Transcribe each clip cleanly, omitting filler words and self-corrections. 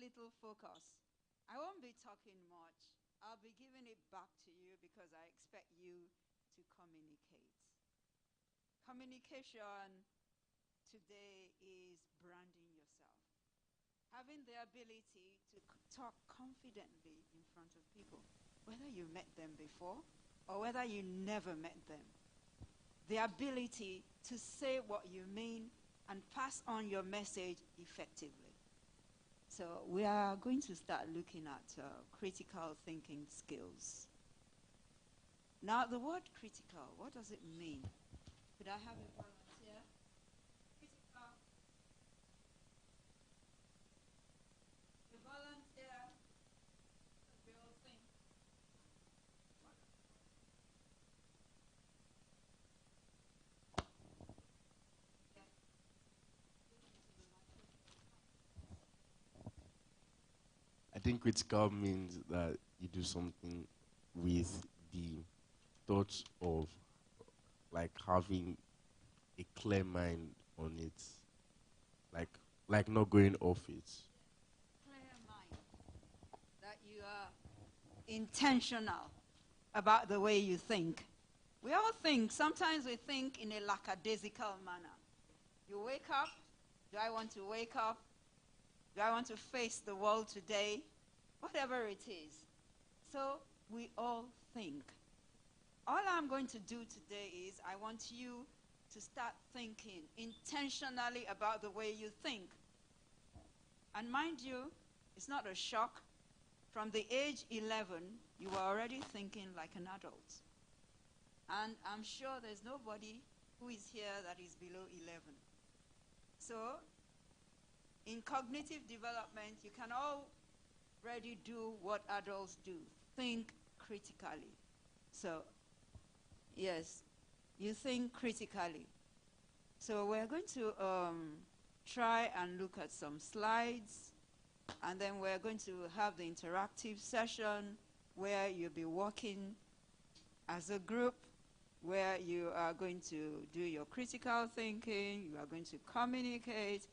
little focus. I won't be talking much. I'll be giving it back to you because I expect you to communicate. Communication today is branding yourself. Having the ability to talk confidently in front of people, whether you met them before or whether you never met them. The ability to say what you mean and pass on your message effectively. So we are going to start looking at critical thinking skills. Now, the word critical, what does it mean? Could I have a volunteer? Critical. A volunteer. We all think. I think critical means that you do something with the thoughts of like having a clear mind on it, like not going off it. Clear mind. That you are intentional about the way you think. We all think, sometimes we think in a lackadaisical manner. You wake up, do I want to wake up? Do I want to face the world today? Whatever it is. So we all think. All I'm going to do today is I want you to start thinking intentionally about the way you think. And mind you, it's not a shock. From the age 11, you were already thinking like an adult. And I'm sure there's nobody who is here that is below 11. So, in cognitive development, you can already do what adults do. Think critically. So, yes, you think critically. So we're going to try and look at some slides, and then we're going to have the interactive session where you'll be working as a group, where you are going to do your critical thinking, you are going to communicate,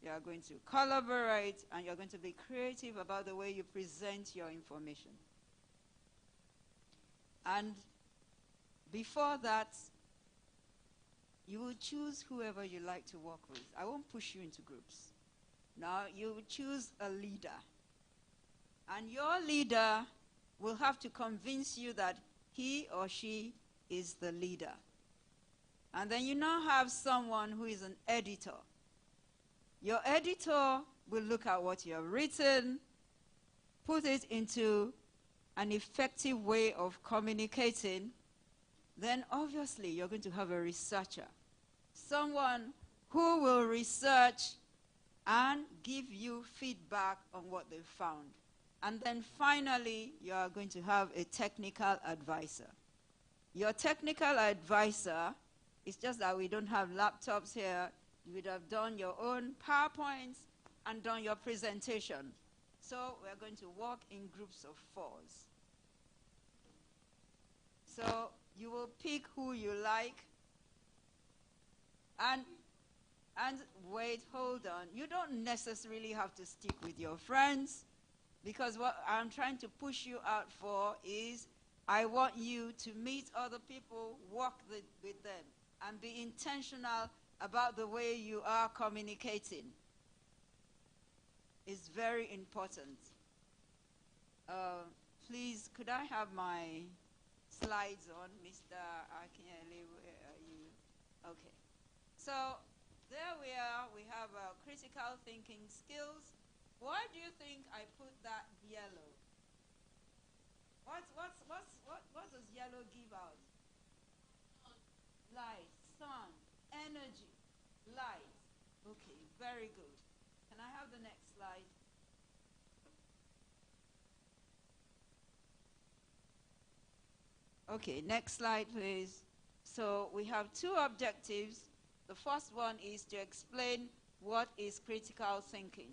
you are going to collaborate, and you're going to be creative about the way you present your information. And before that, you will choose whoever you like to work with. I won't push you into groups. Now, you will choose a leader. And your leader will have to convince you that he or she is the leader. And then you now have someone who is an editor. Your editor will look at what you have written, put it into an effective way of communicating. Then obviously you're going to have a researcher, someone who will research and give you feedback on what they found. And then finally, you are going to have a technical advisor. Your technical advisor, it's just that we don't have laptops here. You would have done your own PowerPoints and done your presentation. So we're going to work in groups of 4s. So you will pick who you like. And wait, hold on. You don't necessarily have to stick with your friends, because what I'm trying to push you out for is I want you to meet other people, work with them, and be intentional about the way you are communicating. It's very important. Please, could I have my slides on, Mr. Akinyele? Where are you? Okay. So there we are. We have critical thinking skills. Why do you think I put that yellow? What does yellow give out? Light, sun, energy, light. Okay, very good. Can I have the next slide? Okay, next slide, please. So we have 2 objectives. The first one is to explain what is critical thinking.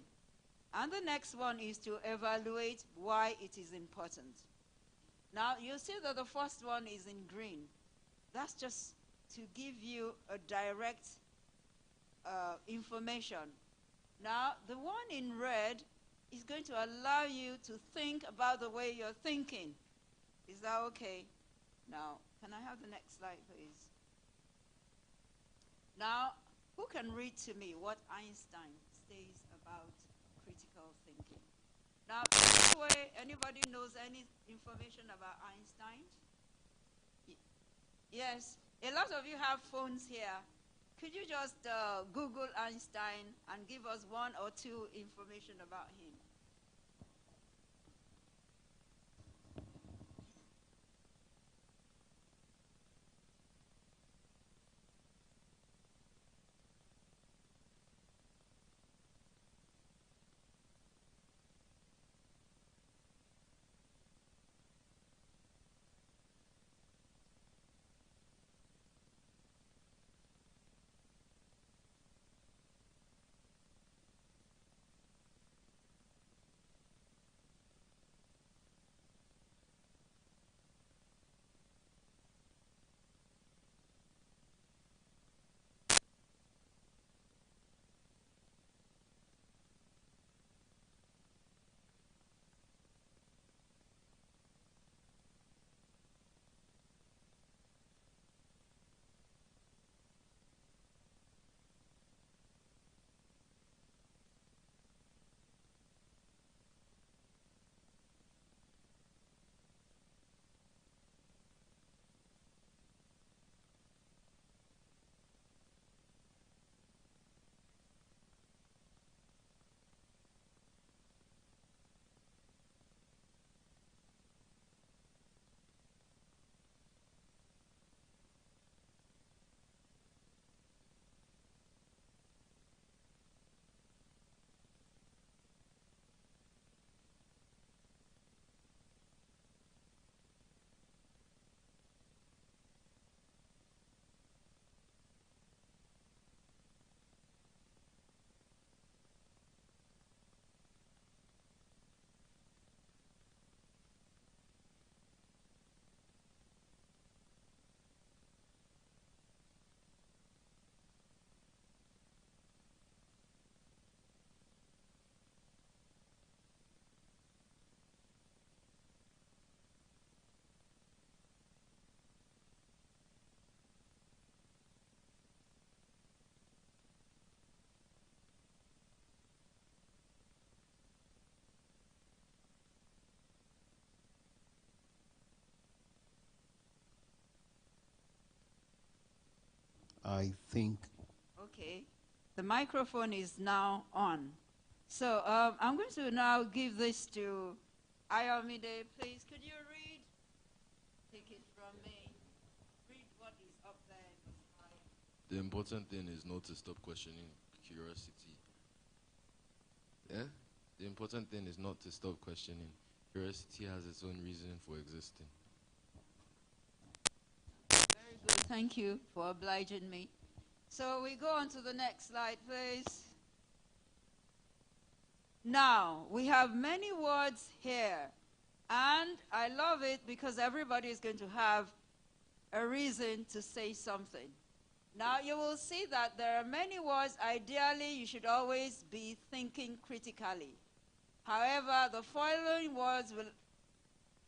And the next one is to evaluate why it is important. Now, you see that the first one is in green. That's just to give you a direct information. Now, the one in red is going to allow you to think about the way you're thinking. Is that okay? Now, can I have the next slide, please? Now, who can read to me what Einstein says about critical thinking? Now, by the way, anybody knows any information about Einstein? Yes, a lot of you have phones here. Could you just Google Einstein and give us one or two information about him? I think. Okay. The microphone is now on. So I'm going to now give this to Ayomide. Please, could you read? Take it from me. Read what is up there in the slide. The important thing is not to stop questioning curiosity. Yeah? The important thing is not to stop questioning. Curiosity has its own reason for existing. Very good. Thank you for obliging me. So we go on to the next slide, please. Now, we have many words here. And I love it because everybody is going to have a reason to say something. Now, you will see that there are many words. Ideally, you should always be thinking critically. However, the following words will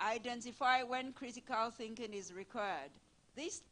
identify when critical thinking is required. These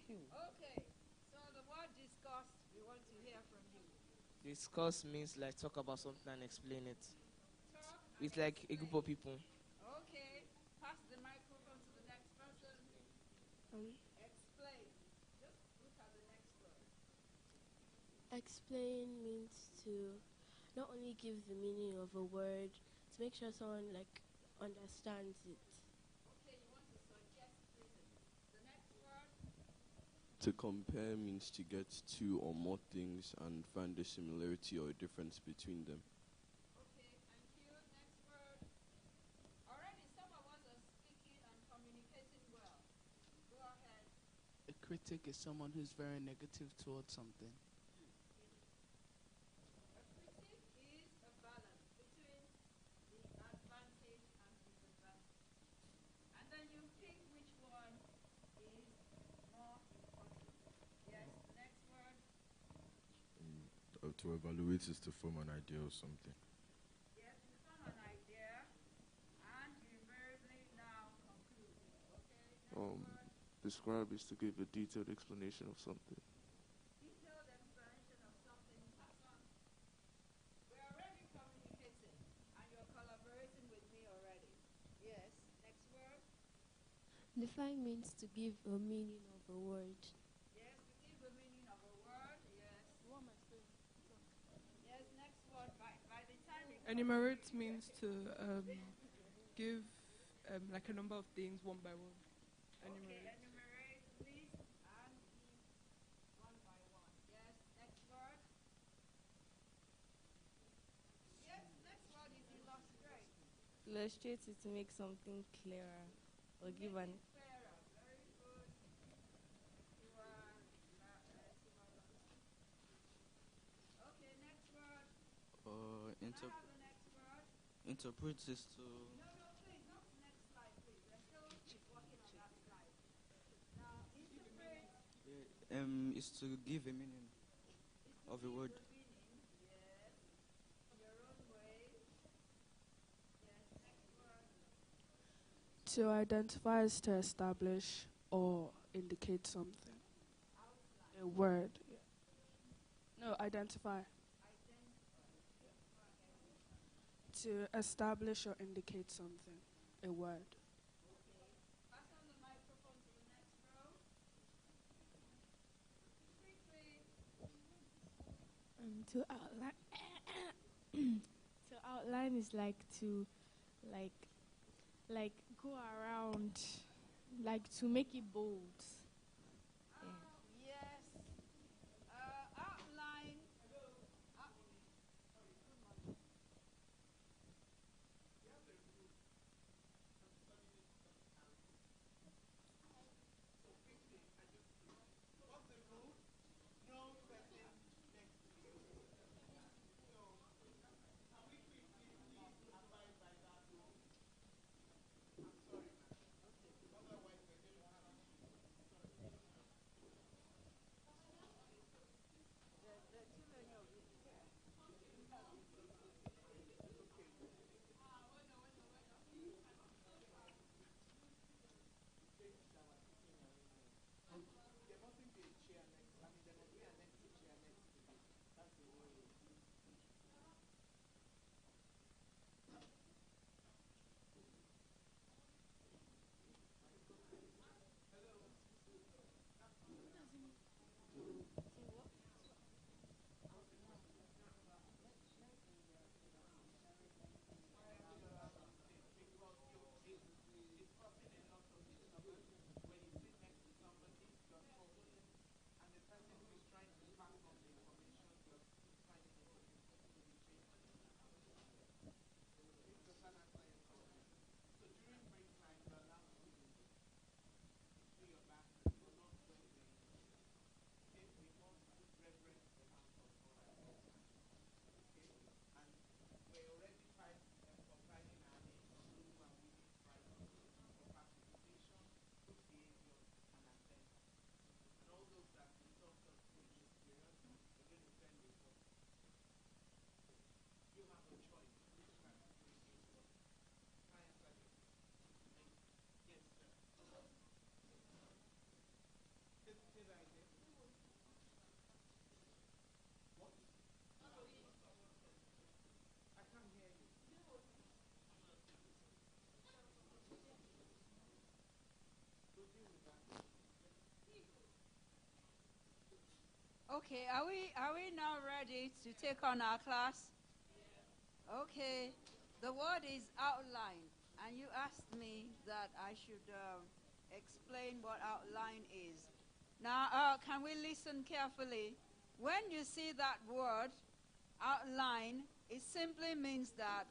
Okay, so the word discussed, we want to hear from you. Discuss means like talk about something and explain it. Talk It's and like a group of people. okay, pass the microphone to the next person. Explain. Just look at the next word. Explain means to not only give the meaning of a word, to make sure someone like understands it. Okay, you want to suggest reason. The next word. To compare means to get two or more things and find a similarity or a difference between them. Okay, thank you. Next word. Already some of us are speaking and communicating well. Go ahead. A critic is someone who's very negative towards something. A critic is a balance between the advantage and disadvantage. And then you pick which one is more important. Yes, the next word. To evaluate is to form an idea or something. Yes, you form an idea and you invariably now conclude. Okay, next word. Describe is to give a detailed explanation of something. Detailed explanation of something. Hassan, we're already communicating and you're collaborating with me already. Yes, next word. Define means to give a meaning of a word. Yes, to give the meaning of a word. Yes. Yes, next word. By the time you Enumerate means to give like a number of things one by one. okay, Enumerate. enumerate, list, and give one by one. Yes, next word. Yes, next word is illustrate. Illustrate is to make something clearer or give an. Make it clearer. Very good. You are, okay, next word. Can I have the next word? Interpret is to No, please, not next slide, please. We're still working on that slide. Now, interpret is to give a meaning is of to a give word. the meaning, yes, your own way. Yes, next word. To identify is to establish or indicate something. Outline. A word. Yeah. No, identify. To establish or indicate something. A word. Okay. Pass on the microphone to the next row. Quickly. To outline, to outline is like to, like go around, like to make it bold. Yeah. Yes. Outline. Okay, are we now ready to take on our class? Okay. The word is outline, and you asked me that I should explain what outline is. Now, can we listen carefully? When you see that word, outline, it simply means that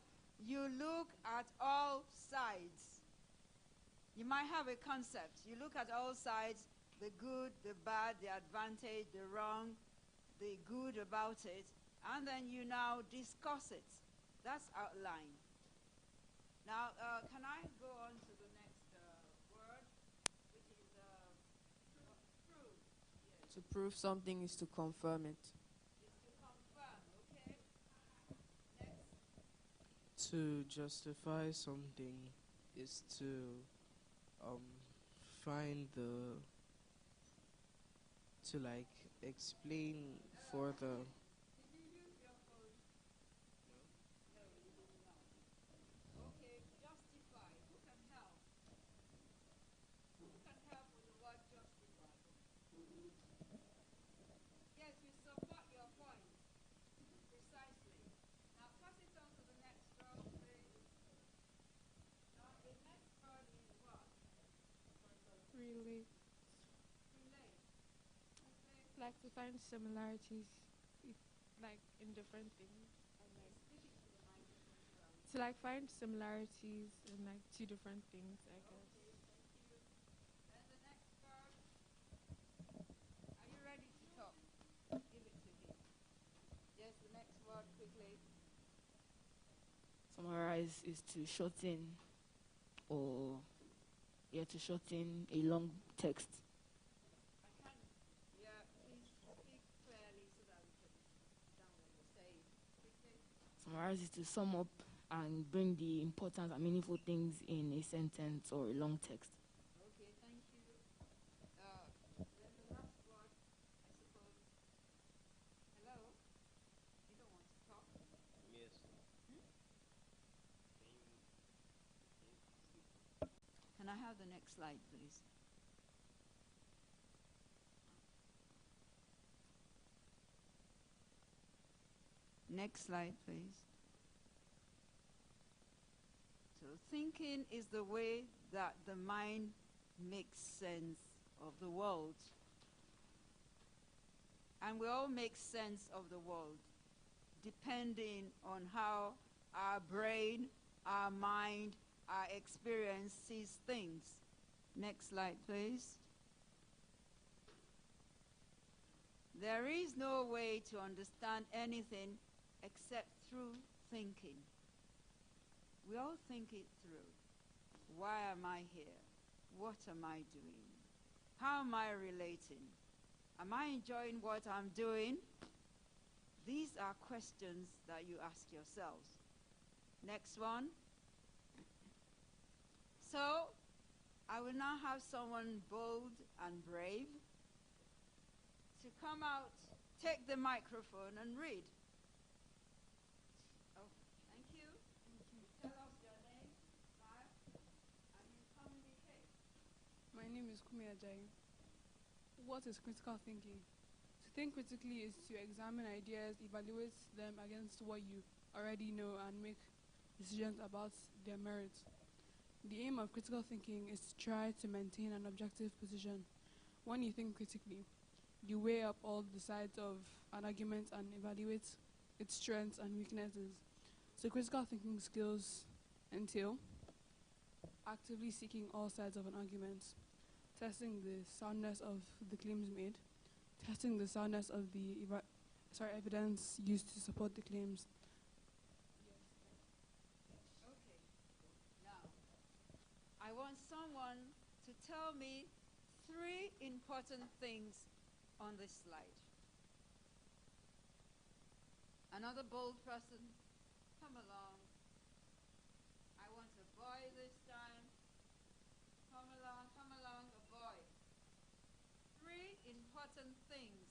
you look at all sides. You might have a concept. You look at all sides, the good, the bad, the advantage, the wrong, the good about it, and then you now discuss it. That's outline. Now, can I go on to the next word, which is prove? Yes. To prove something is to confirm it. Is to confirm, okay? Next. To justify something is to find to like explain further. Did you use your phone? No, you did not. Okay, justify. Who can help? Who can help with the word justify? Yes, you support your point. Precisely. Now pass it on to the next row, please. Now the next word is what? Relate. Relate. Okay. Like to find similarities, if, like in different things. And like, Speak it to the microphone. to like find similarities in like two different things, I guess. Okay, thank you. And the next word. Are you ready to talk? Give it to him. Yes, the next word quickly. Summarize is to shorten or to shorten a long text. I can't. Yeah, please speak clearly so that we can understand what you're saying. Quickly. Summarize is to sum up and bring the important and meaningful things in a sentence or a long text. Okay, thank you. Then the last word, I suppose. Hello? You don't want to talk? Yes. Can I have the next slide, please? Next slide, please. So thinking is the way that the mind makes sense of the world. And we all make sense of the world depending on how our brain, our mind, our experience sees things. Next slide, please. There is no way to understand anything except through thinking. We all think it through. Why am I here? What am I doing? How am I relating? Am I enjoying what I'm doing? These are questions that you ask yourselves. Next one. So, I will now have someone bold and brave to come out, take the microphone and read. Oh, thank you. Tell us your name, smile, and you communicate. My name is Kumi Ajayi. What is critical thinking? To think critically is to examine ideas, evaluate them against what you already know, and make decisions about their merits. The aim of critical thinking is to try to maintain an objective position. When you think critically, you weigh up all the sides of an argument and evaluate its strengths and weaknesses. So critical thinking skills entail actively seeking all sides of an argument, testing the soundness of the claims made, testing the soundness of the evidence used to support the claims. Okay. Now, I want someone to tell me 3 important things on this slide. Another bold person, come along. I want a boy this time. Come along, a boy. 3 important things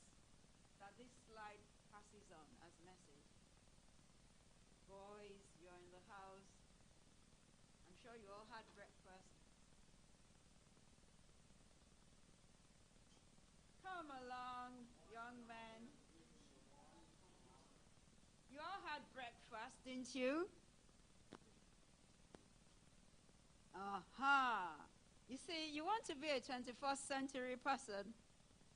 that this slide passes on as message. Boys, you're in the house. I'm sure you all had breakfast. Come along, young men. didn't you? Aha. You see, you want to be a 21st century person,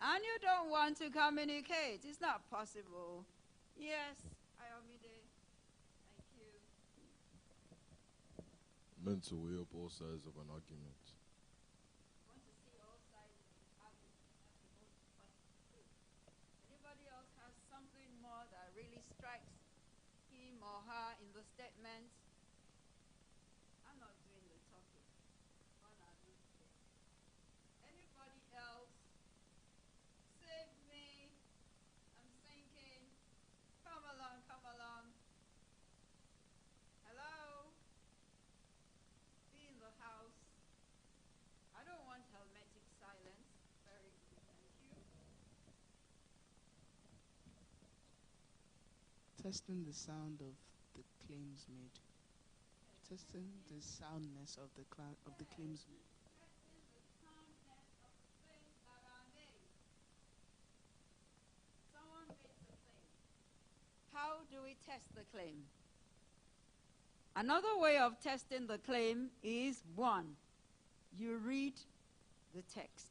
and you don't want to communicate. It's not possible. Yes, Ayomide. Thank you. Meant to weigh up all sides of an argument. Want to see all sides of the argument. That's the most important thing. Anybody else has something more that really strikes him or her in the statement? I'm not doing the talking. Anybody else? Save me. I'm thinking. Come along, come along. Hello? Be in the house. I don't want hermetic silence. Very good, thank you. Testing the sound of the claims made. Testing the soundness of the claims made. Testing the soundness of the claims that are made. Someone makes a claim. How do we test the claim? Another way of testing the claim is, one, you read the text.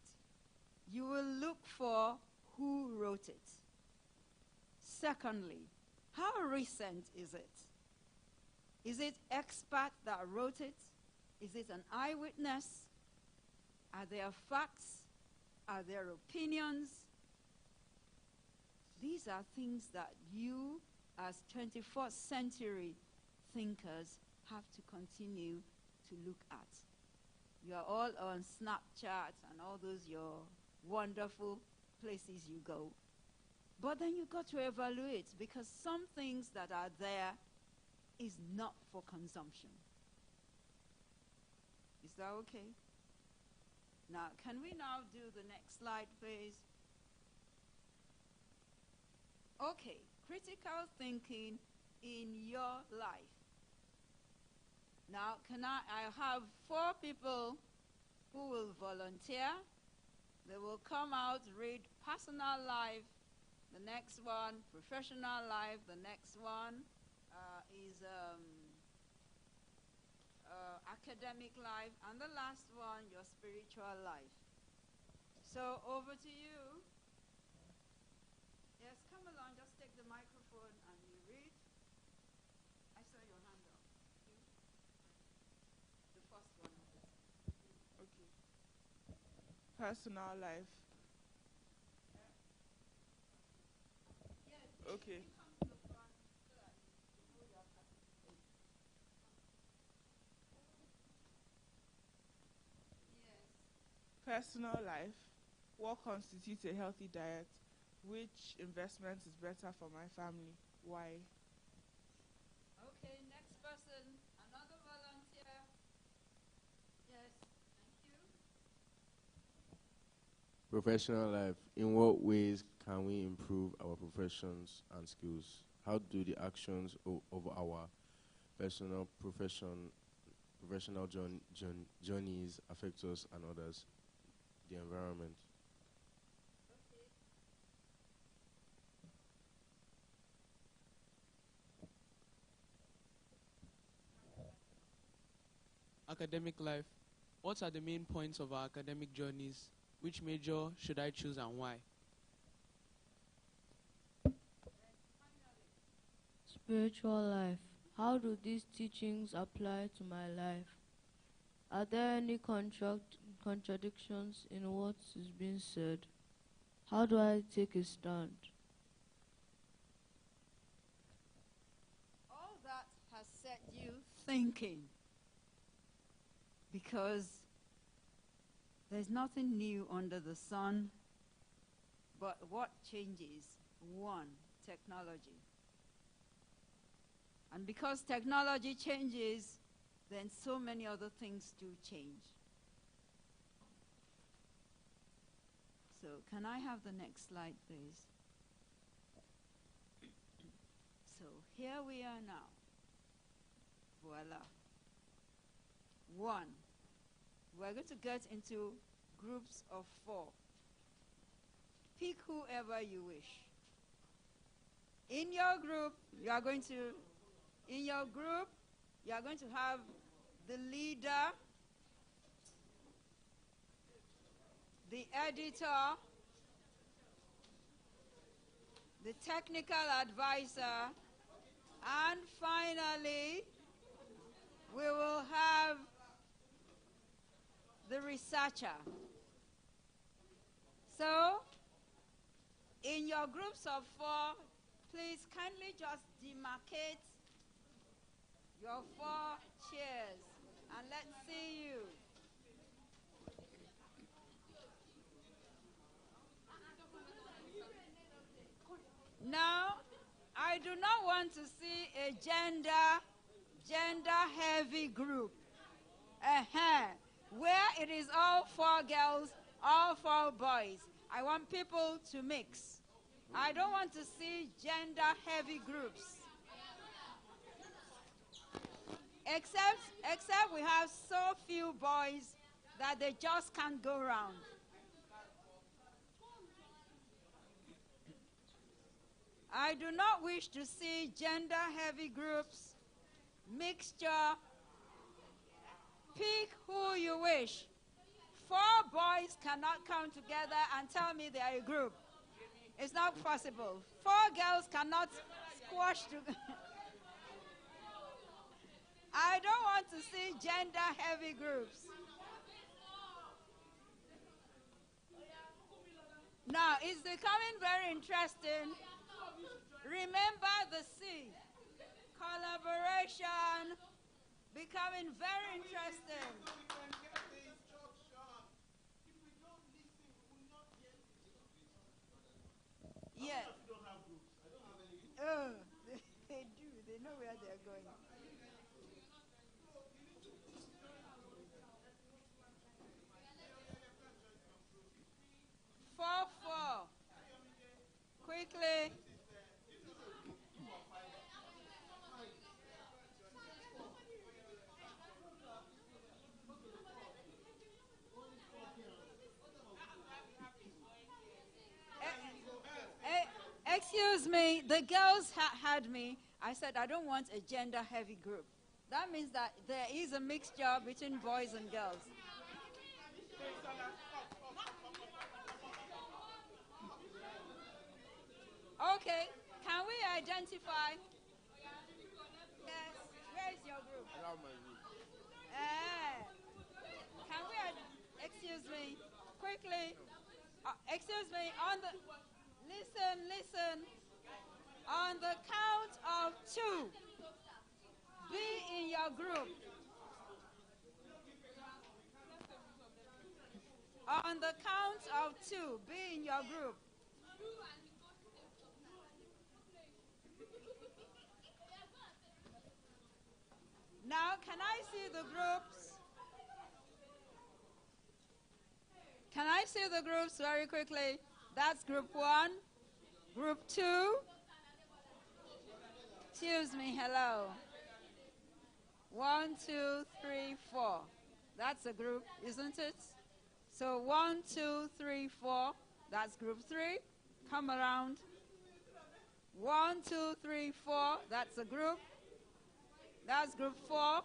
You will look for who wrote it. Secondly, how recent is it? Is it expert that wrote it? Is it an eyewitness? Are there facts? Are there opinions? These are things that you, as 21st century thinkers, have to continue to look at. You are all on Snapchat and all those your wonderful places you go. But then you've got to evaluate, because some things that are there is not for consumption. Is that okay? Now, can we now do the next slide, please? Okay, critical thinking in your life. Now, I have 4 people who will volunteer. They will come out, read personal life. The next one, professional life. The next one is academic life. And the last one, your spiritual life. So over to you. Yes, come along. Just take the microphone and you read. I saw your hand up. The first one. Okay. Personal life. Yes. Okay. You come to the front so that you know your participation. Yes. Personal life. What constitutes a healthy diet? Which investment is better for my family? Why? Okay, next person. Another volunteer. Yes, thank you. Professional life. In what ways can we improve our professions and skills? How do the actions of our professional journeys affect us and others, the environment? Academic life. What are the main points of our academic journeys? Which major should I choose and why? Spiritual life. How do these teachings apply to my life? Are there any contradictions in what is being said? How do I take a stand? All that has set you thinking, because there's nothing new under the sun. But what changes? One, technology. And because technology changes, then so many other things do change. So can I have the next slide, please? So here we are now. Voila. 1. We're going to get into groups of 4. Pick whoever you wish. In your group, you are going to... In your group, you are going to have the leader, the editor, the technical advisor, and finally, we will have the researcher. So, in your groups of 4, please kindly just demarcate your 4 chairs and let's see you. Now, I do not want to see a gender-heavy group. Where it is all 4 girls, all 4 boys. I want people to mix. I don't want to see gender-heavy groups. Except we have so few boys that they just can't go round. I do not wish to see gender-heavy groups, mixture. Pick who you wish. 4 boys cannot come together and tell me they are a group. It's not possible. 4 girls cannot squash together. I don't want to see gender-heavy groups. Now, it's becoming very interesting. Remember the C. Collaboration. Becoming very interesting. Yes. Oh, they do. They know where they're going. Four. Quickly. Excuse me, the girls had me. I said I don't want a gender-heavy group. That means that there is a mixture between boys and girls. Okay, can we identify? Yes, where is your group? I have my group. Can we, excuse me, quickly, excuse me, on the, listen, on the count of 2, be in your group. On the count of 2, be in your group. Now, can I see the groups? Can I see the groups very quickly? That's group 1, group 2. Excuse me, hello. 1, 2, 3, 4. That's a group, isn't it? So 1, 2, 3, 4. That's group 3. Come around. 1, 2, 3, 4. That's a group. That's group 4.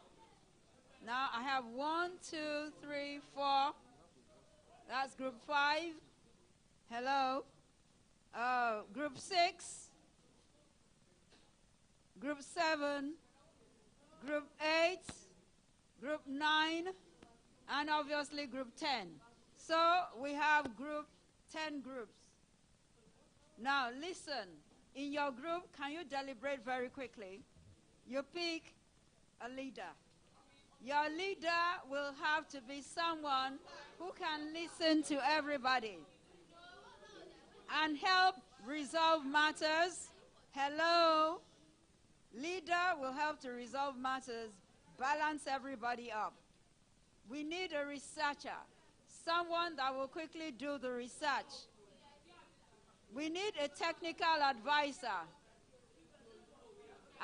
Now I have 1, 2, 3, 4. That's group 5. Hello. Group 6. Group 7. Group 8. Group 9. And obviously group 10. So we have group 10 groups. Now listen. In your group, can you deliberate very quickly? You pick a leader. Your leader will have to be someone who can listen to everybody and help resolve matters. Hello? Leader will help to resolve matters, balance everybody up. We need a researcher, someone that will quickly do the research. We need a technical advisor.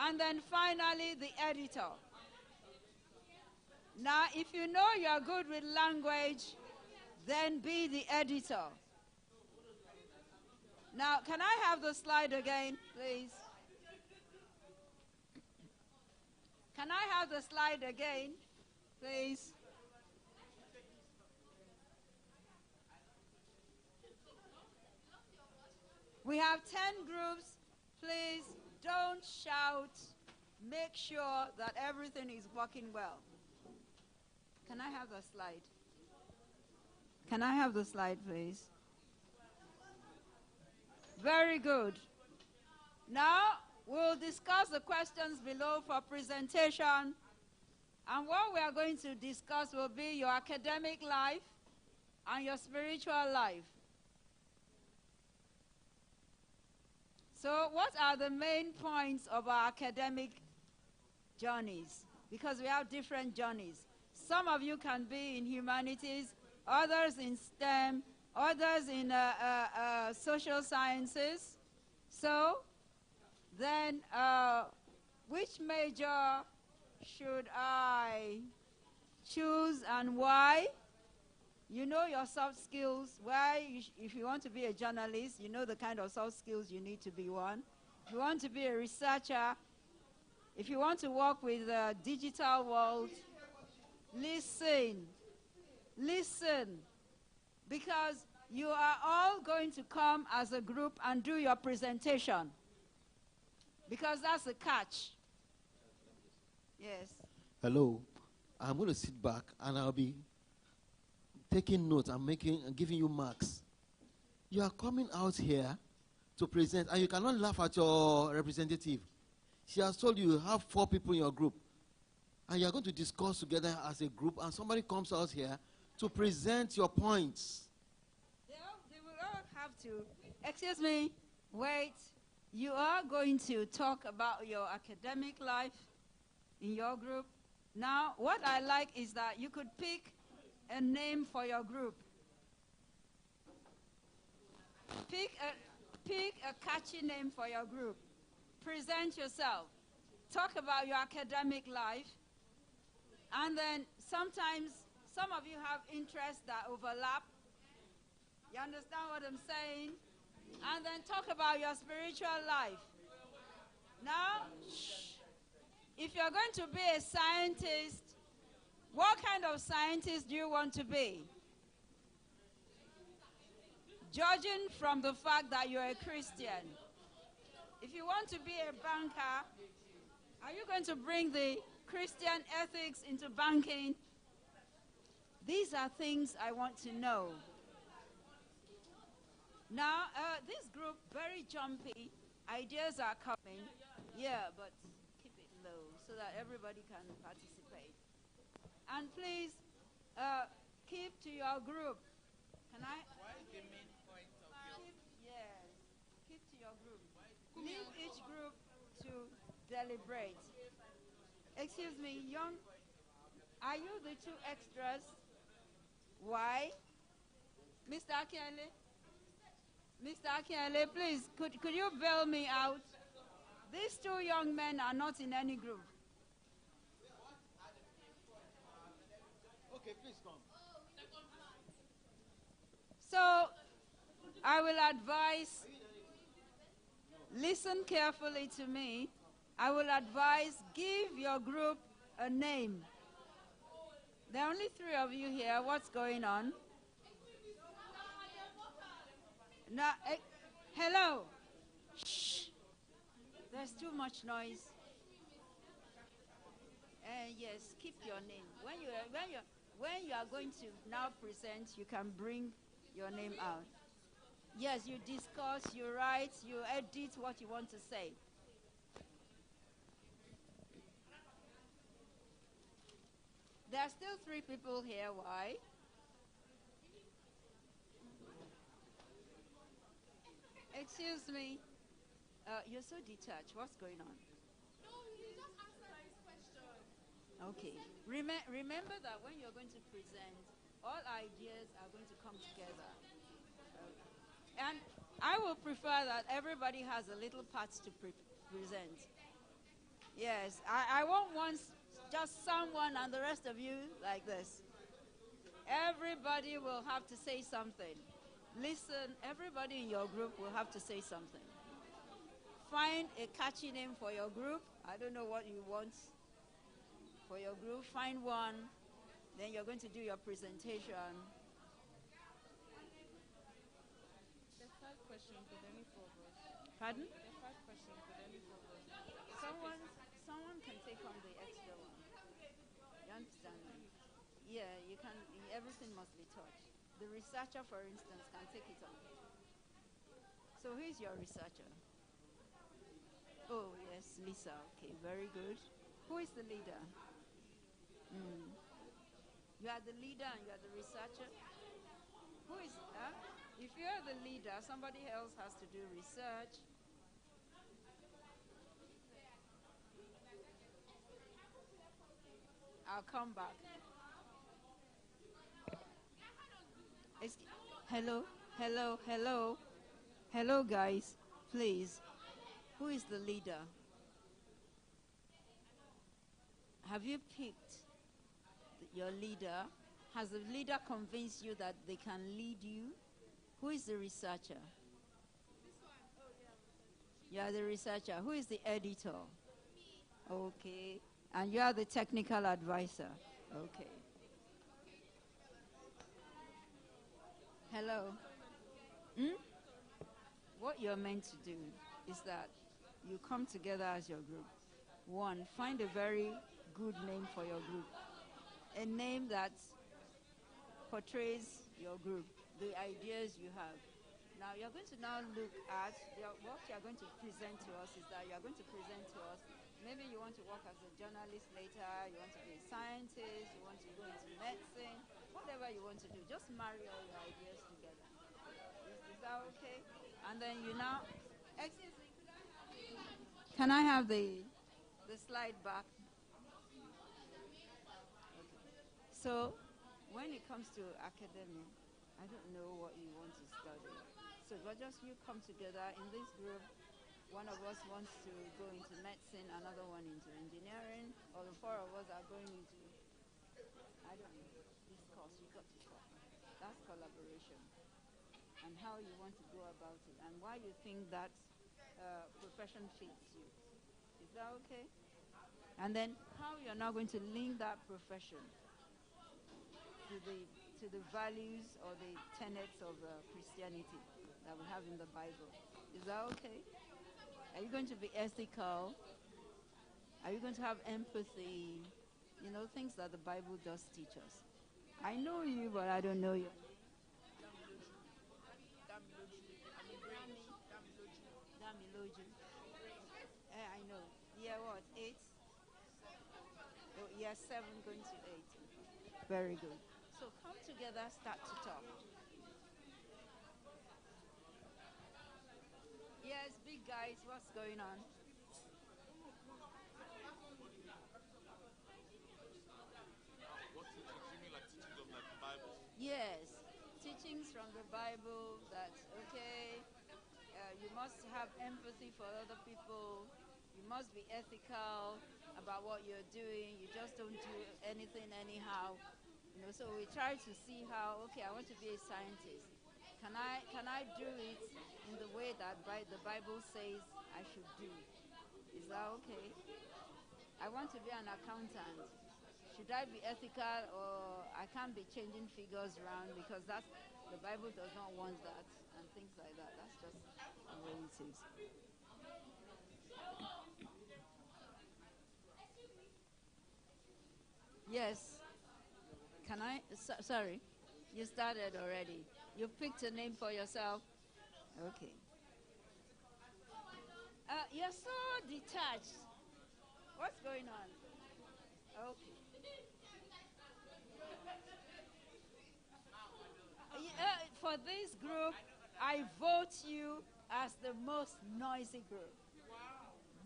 And then finally, the editor. Now, if you know you're good with language, then be the editor. Now, can I have the slide again, please? Can I have the slide again, please? We have 10 groups. Please don't shout. Make sure that everything is working well. Can I have the slide? Can I have the slide, please? Very good. Now, we'll discuss the questions below for presentation. And what we are going to discuss will be your academic life and your spiritual life. So what are the main points of our academic journeys? Because we have different journeys. Some of you can be in humanities, others in STEM, others in social sciences. So then which major should I choose and why? You know your soft skills. If you want to be a journalist, you know the kind of soft skills you need to be one. If you want to be a researcher, if you want to work with the digital world, listen. Listen. Because you are all going to come as a group and do your presentation. Because that's the catch. Yes. Hello. I'm going to sit back and I'll be taking notes and giving you marks. You are coming out here to present, and you cannot laugh at your representative. She has told you have 4 people in your group, and you are going to discuss together as a group, and somebody comes out here to present your points. They will all have to. Excuse me. Wait. You are going to talk about your academic life in your group. Now, what I like is that you could pick a name for your group. Pick a catchy name for your group. Present yourself. Talk about your academic life. And then sometimes some of you have interests that overlap. You understand what I'm saying? And then talk about your spiritual life. Now, if you're going to be a scientist, what kind of scientist do you want to be? Judging from the fact that you're a Christian. If you want to be a banker, are you going to bring the Christian ethics into banking? These are things I want to know. Now, this group, very jumpy. Ideas are coming. Yeah, but keep it low so that everybody can participate. And please, keep to your group. Can I? What is the main point of your? Yes, keep to your group. Leave each group to deliberate. Excuse me, young, are you the 2 extras? Why? Mr. Akiale? Mr. Akiale, please, could you bail me out? These 2 young men are not in any group. Okay, please come. So, I will advise, listen carefully to me. I will advise, give your group a name. There are only 3 of you here. What's going on? Now, hello. Shh. There's too much noise. Yes, keep your name. When you are going to now present, you can bring your name out. Yes, you discuss, you write, you edit what you want to say. There are still 3 people here. Why? Excuse me. You're so detached. What's going on? No, he just answered his question. Okay. Remember that when you're going to present, all ideas are going to come together. Okay. And I will prefer that everybody has a little part to present. Yes, I won't want just someone and the rest of you like this. Everybody will have to say something. Listen, everybody in your group will have to say something. Find a catchy name for your group. I don't know what you want. for your group. Find one. Then you're going to do your presentation. The third question could any four of us. Pardon? The third question could any four of us. Someone can take on the extra one. You understand me? Yeah, you can. Everything must be touched. The researcher, for instance, can take it on. So who is your researcher? Oh, yes, Lisa. Okay, very good. Who is the leader? You are the leader and you are the researcher? Who is, if you are the leader, somebody else has to do research. I'll come back. Hello, hello, hello. Hello, guys. Please. Who is the leader? Have you picked your leader? Has the leader convinced you that they can lead you? Who is the researcher? You are the researcher. Who is the editor? Okay. And you are the technical advisor. Okay. Hello. What you're meant to do is that you come together as your group. One, find a very good name for your group. A name that portrays your group, the ideas you have. Now, you're going to now look at what you're going to present to us is that you're going to present to us, maybe you want to work as a journalist later, you want to be a scientist, you want to go into medicine, whatever you want to do, just marry all your ideas together. Is that okay? And then you now, excuse me, can I have the slide back? So, when it comes to academia, I don't know what you want to study. So, but just you come together in this group. One of us wants to go into medicine, another one into engineering, or the four of us are going into, I don't know, this course. You got to talk. That's collaboration. And how you want to go about it, and why you think that profession fits you. Is that okay? And then how you're now going to link that profession to the values or the tenets of Christianity that we have in the Bible. Is that okay? Are you going to be ethical? Are you going to have empathy? You know, things that the Bible does teach us. I know you, but I don't know you. Damiloju. I know. Year what? 8? Oh, year 7 going to 8. Very good. So come together, start to talk. Yes, big guys, what's going on? What teachings? You mean like teachings of like the Bible? Yes, teachings from the Bible that, okay, you must have empathy for other people. You must be ethical about what you're doing. You just don't do anything anyhow. You know, so we try to see how, okay, I want to be a scientist. Can I do it in the way that the Bible says I should do? Is that okay? I want to be an accountant. Should I be ethical, or I can't be changing figures around because the Bible does not want that, and things like that. That's just the way it is. Yes. Can I? Sorry. You started already. You picked a name for yourself. Okay. You're so detached. What's going on? Okay. For this group, I vote you as the most noisy group.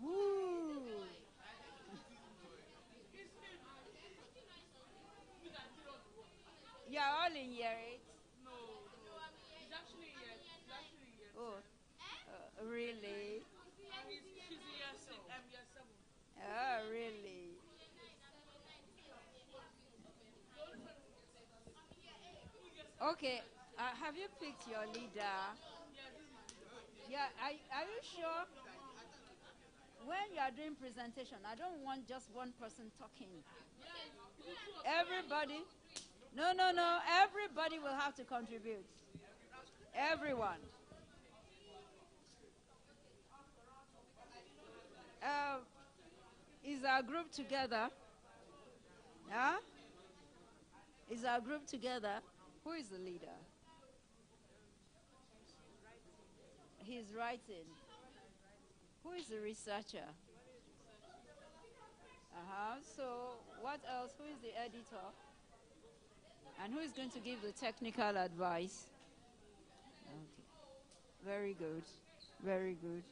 Woo! You're all in year 8? No, he's actually year. Oh, really? She's in year 6. I'm year 7. Oh, really? Okay, have you picked your leader? Yeah, are you sure? When you are doing presentation, I don't want just one person talking. Everybody. No, no, no. Everybody will have to contribute. Everyone. Uh, is our group together? Yeah? Is our group together? Who is the leader? He's writing. Who is the researcher? So what else? Who is the editor? And who is going to give the technical advice? Okay. Very good. Very good.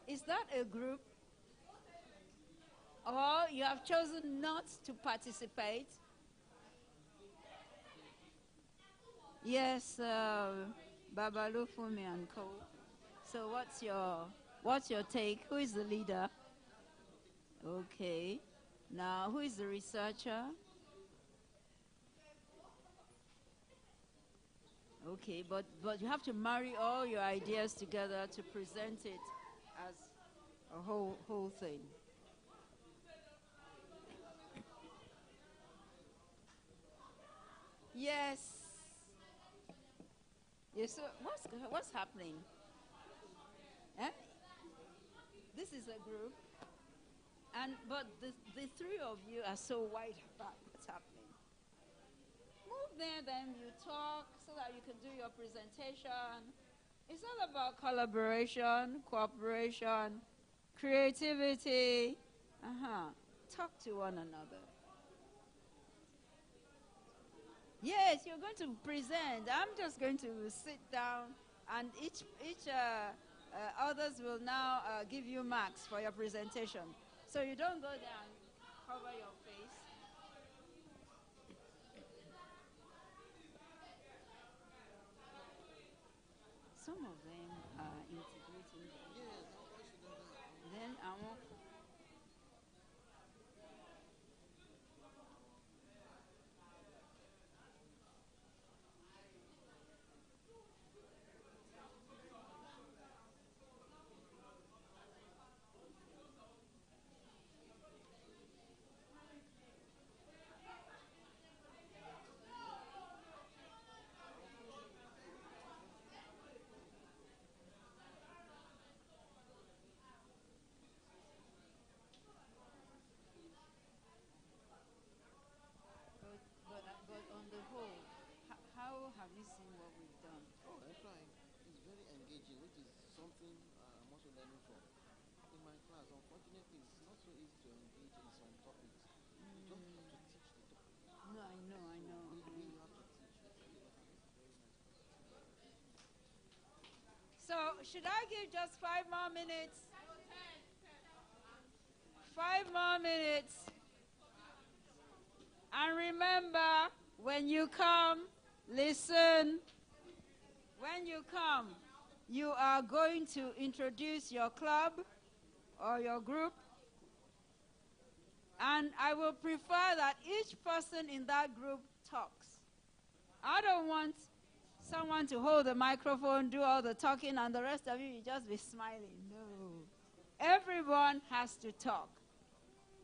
Is that a group? Or you have chosen not to participate? Yes, Babalu Fumi and Co. So what's your take? Who is the leader? Okay. Now, who is the researcher? Okay, but you have to marry all your ideas together to present it as a whole thing. Yes. Yes. So what's happening? Eh? This is a group, but the three of you are so wide about what's happening. Move there, then you talk so that you can do your presentation. It's all about collaboration, cooperation, creativity. Talk to one another. Yes, you're going to present. I'm just going to sit down, and each others will now give you marks for your presentation. So you don't go there and cover your face. Some of them are integrating. Then I want. But on the whole, how have you seen what we've done? Oh, I try. It's very engaging, which is something I'm also learning from. In my class, unfortunately, it's not so easy to engage in some topics. You just have to teach the topic. No, I know. You have to teach. So, should I give just 5 more minutes? 5 more minutes. And remember, when you come, listen. When you come, you are going to introduce your club or your group. And I will prefer that each person in that group talks. I don't want someone to hold the microphone, do all the talking, and the rest of you just be smiling. No. Everyone has to talk.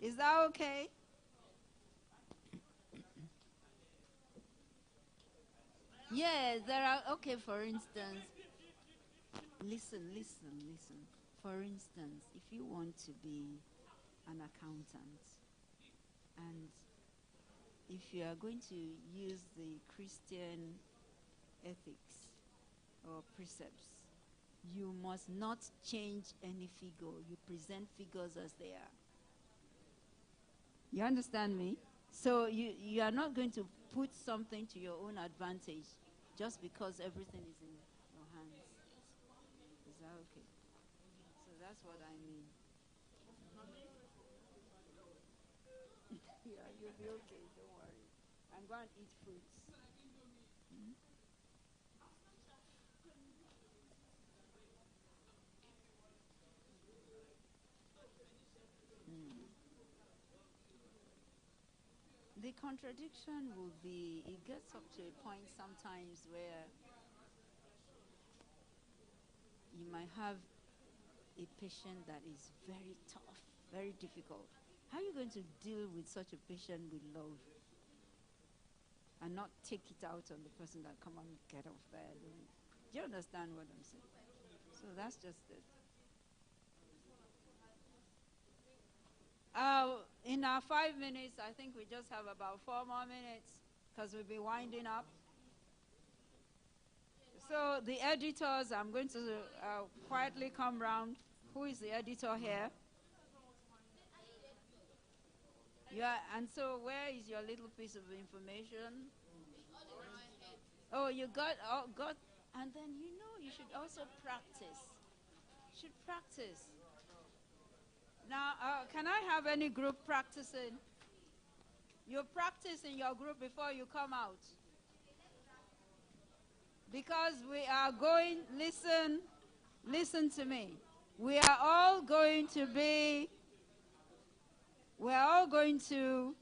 Is that okay? Yes, there are, okay, for instance, listen. For instance, if you want to be an accountant, and if you are going to use the Christian ethics or precepts, you must not change any figure. You present figures as they are. You understand me? So you are not going to put something to your own advantage just because everything is in your hands. Is that okay? So that's what I mean. Yeah, you'll be okay, don't worry. I'm going to eat fruits. The contradiction will be, it gets up to a point sometimes where you might have a patient that is very tough, very difficult. How are you going to deal with such a patient with love and not take it out on the person that come on, get off bed? Do you understand what I'm saying? So that's just it. In our 5 minutes, I think we just have about 4 more minutes because we'll be winding up. So the editors, I'm going to quietly come round. Who is the editor here? Yeah, and so where is your little piece of information? Oh, you got, and then you should also practice. You should practice. Now, can I have any group practicing? You practice in your group before you come out. Because we are going, listen to me. We're all going to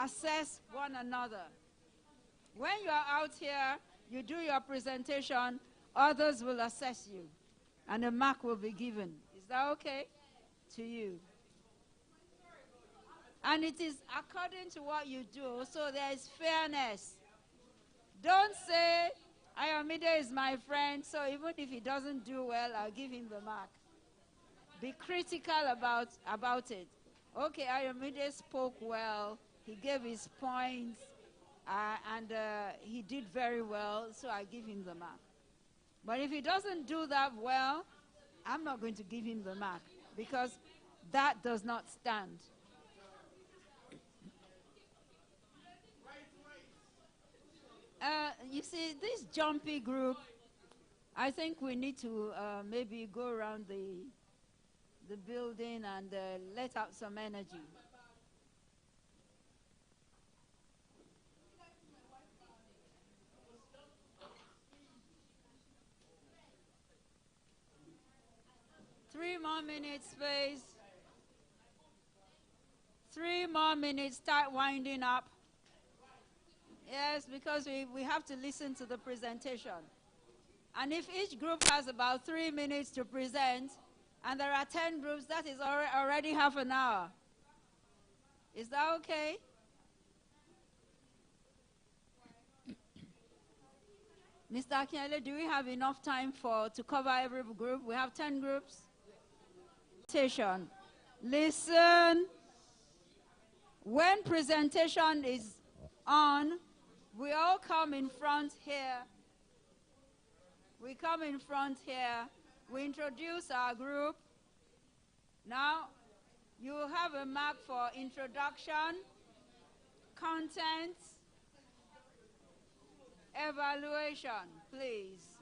assess one another. When you are out here, you do your presentation, others will assess you, and a mark will be given. Is that okay to you? And it is according to what you do, so there is fairness. Don't say, Ayomide is my friend, so even if he doesn't do well, I'll give him the mark. Be critical about it. Okay, Ayomide spoke well, he gave his points, and he did very well, so I give him the mark. But if he doesn't do that well, I'm not going to give him the mark, because that does not stand. You see, this jumpy group, I think we need to maybe go around the building and let out some energy. Three more minutes, please. 3 more minutes, start winding up. Yes, because we have to listen to the presentation. And if each group has about 3 minutes to present, and there are 10 groups, that is already half an hour. Is that okay? Mr. Akinyele, do we have enough time to cover every group? We have 10 groups. Listen. When presentation is on, we all come in front here. We come in front here. We introduce our group. Now, you will have a mark for introduction, content, evaluation, please.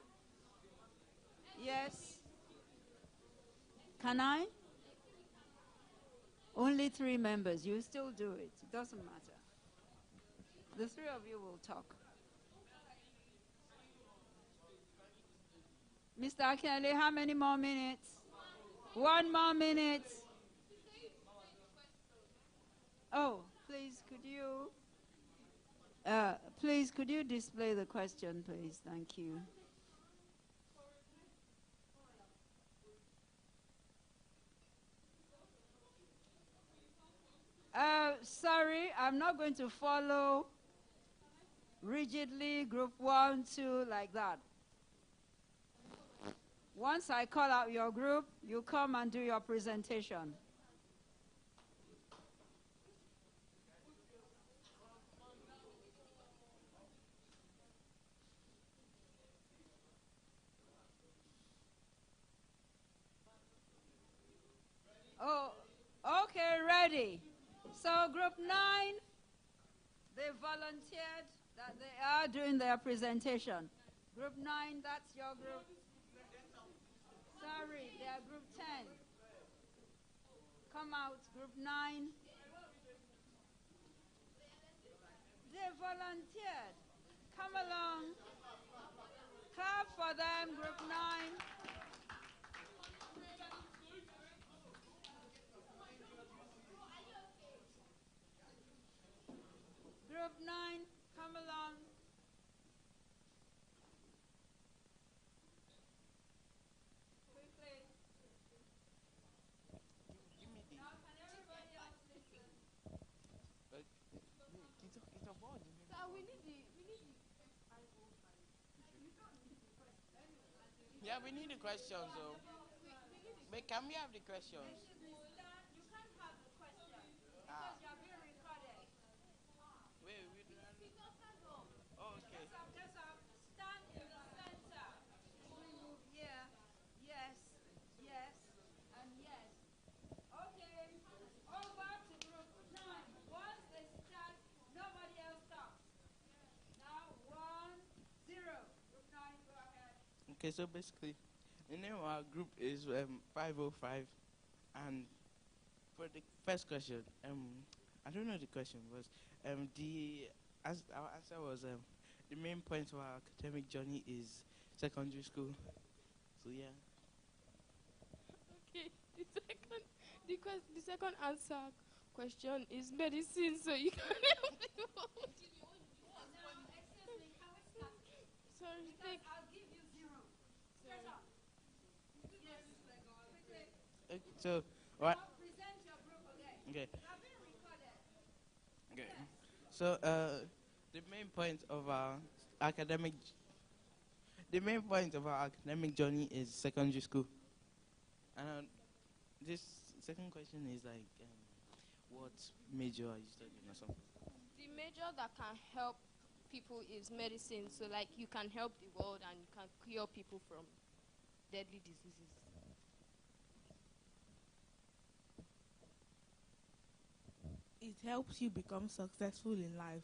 Yes? Can I? Only 3 members. You still do it. It doesn't matter. The 3 of you will talk. Mr. Akinyele, how many more minutes? 1 more minute. Oh, please, could you display the question, please? Thank you. Sorry, I'm not going to follow rigidly group 1, 2, like that. Once I call out your group, you come and do your presentation. Oh, okay, ready. So group 9, they volunteered that they are doing their presentation. Group 9, that's your group. Sorry, they are group 10. Come out, group 9. They volunteered. Come along. Clap for them, group 9. Group 9, come along. Yeah, we need the questions, though. But can we have the questions? Ah. Wait, we do not. Oh, okay. Stand in the center. Move here. Yes, yes, and yes. Okay. Over to group 9. Once they start, nobody else stops. Now 1-0. Group 9, go ahead. Okay, so basically, the name of our group is 505, and for the first question, I don't know the question was our answer was the main point of our academic journey is secondary school. So yeah. Okay, the second answer question is medicine, so you can help me. Sorry, I'll give you 0. Straight up. Yes. Okay, so what? Present your group again. Okay. I've been recorded. Okay. So the main point of our academic journey is secondary school. And this second question is like, what major are you studying or something? The major that can help people is medicine, so like you can help the world and you can cure people from deadly diseases. It helps you become successful in life.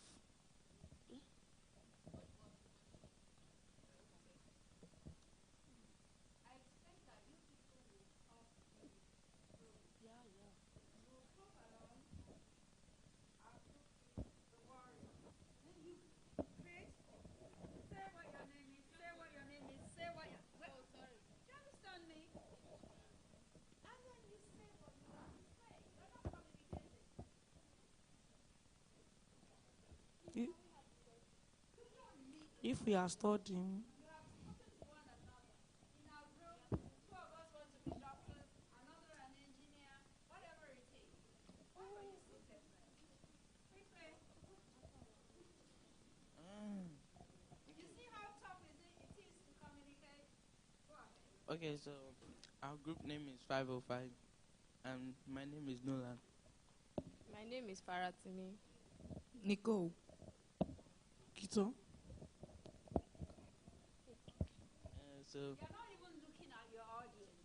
If we are studying, Okay, so our group name is 505, and my name is Nolan. My name is Faratimi. Nicole, Kito. So You're not even looking at your audience.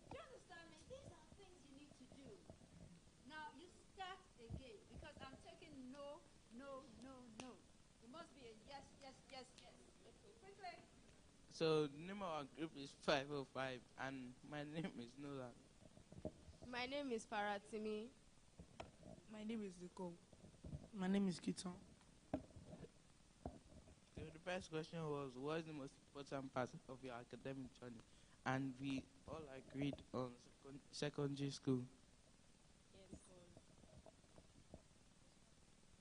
Do you understand me? These are things you need to do. Now you start again because I'm taking no, no, no, no. It must be a yes, yes, yes, yes. Quickly. So the name of our group is 505, and my name is Nolan. My name is Faratimi. My name is Nicole. My name is Kito. So the first question was, what is the most important part of your academic journey? And we all agreed on secondary school.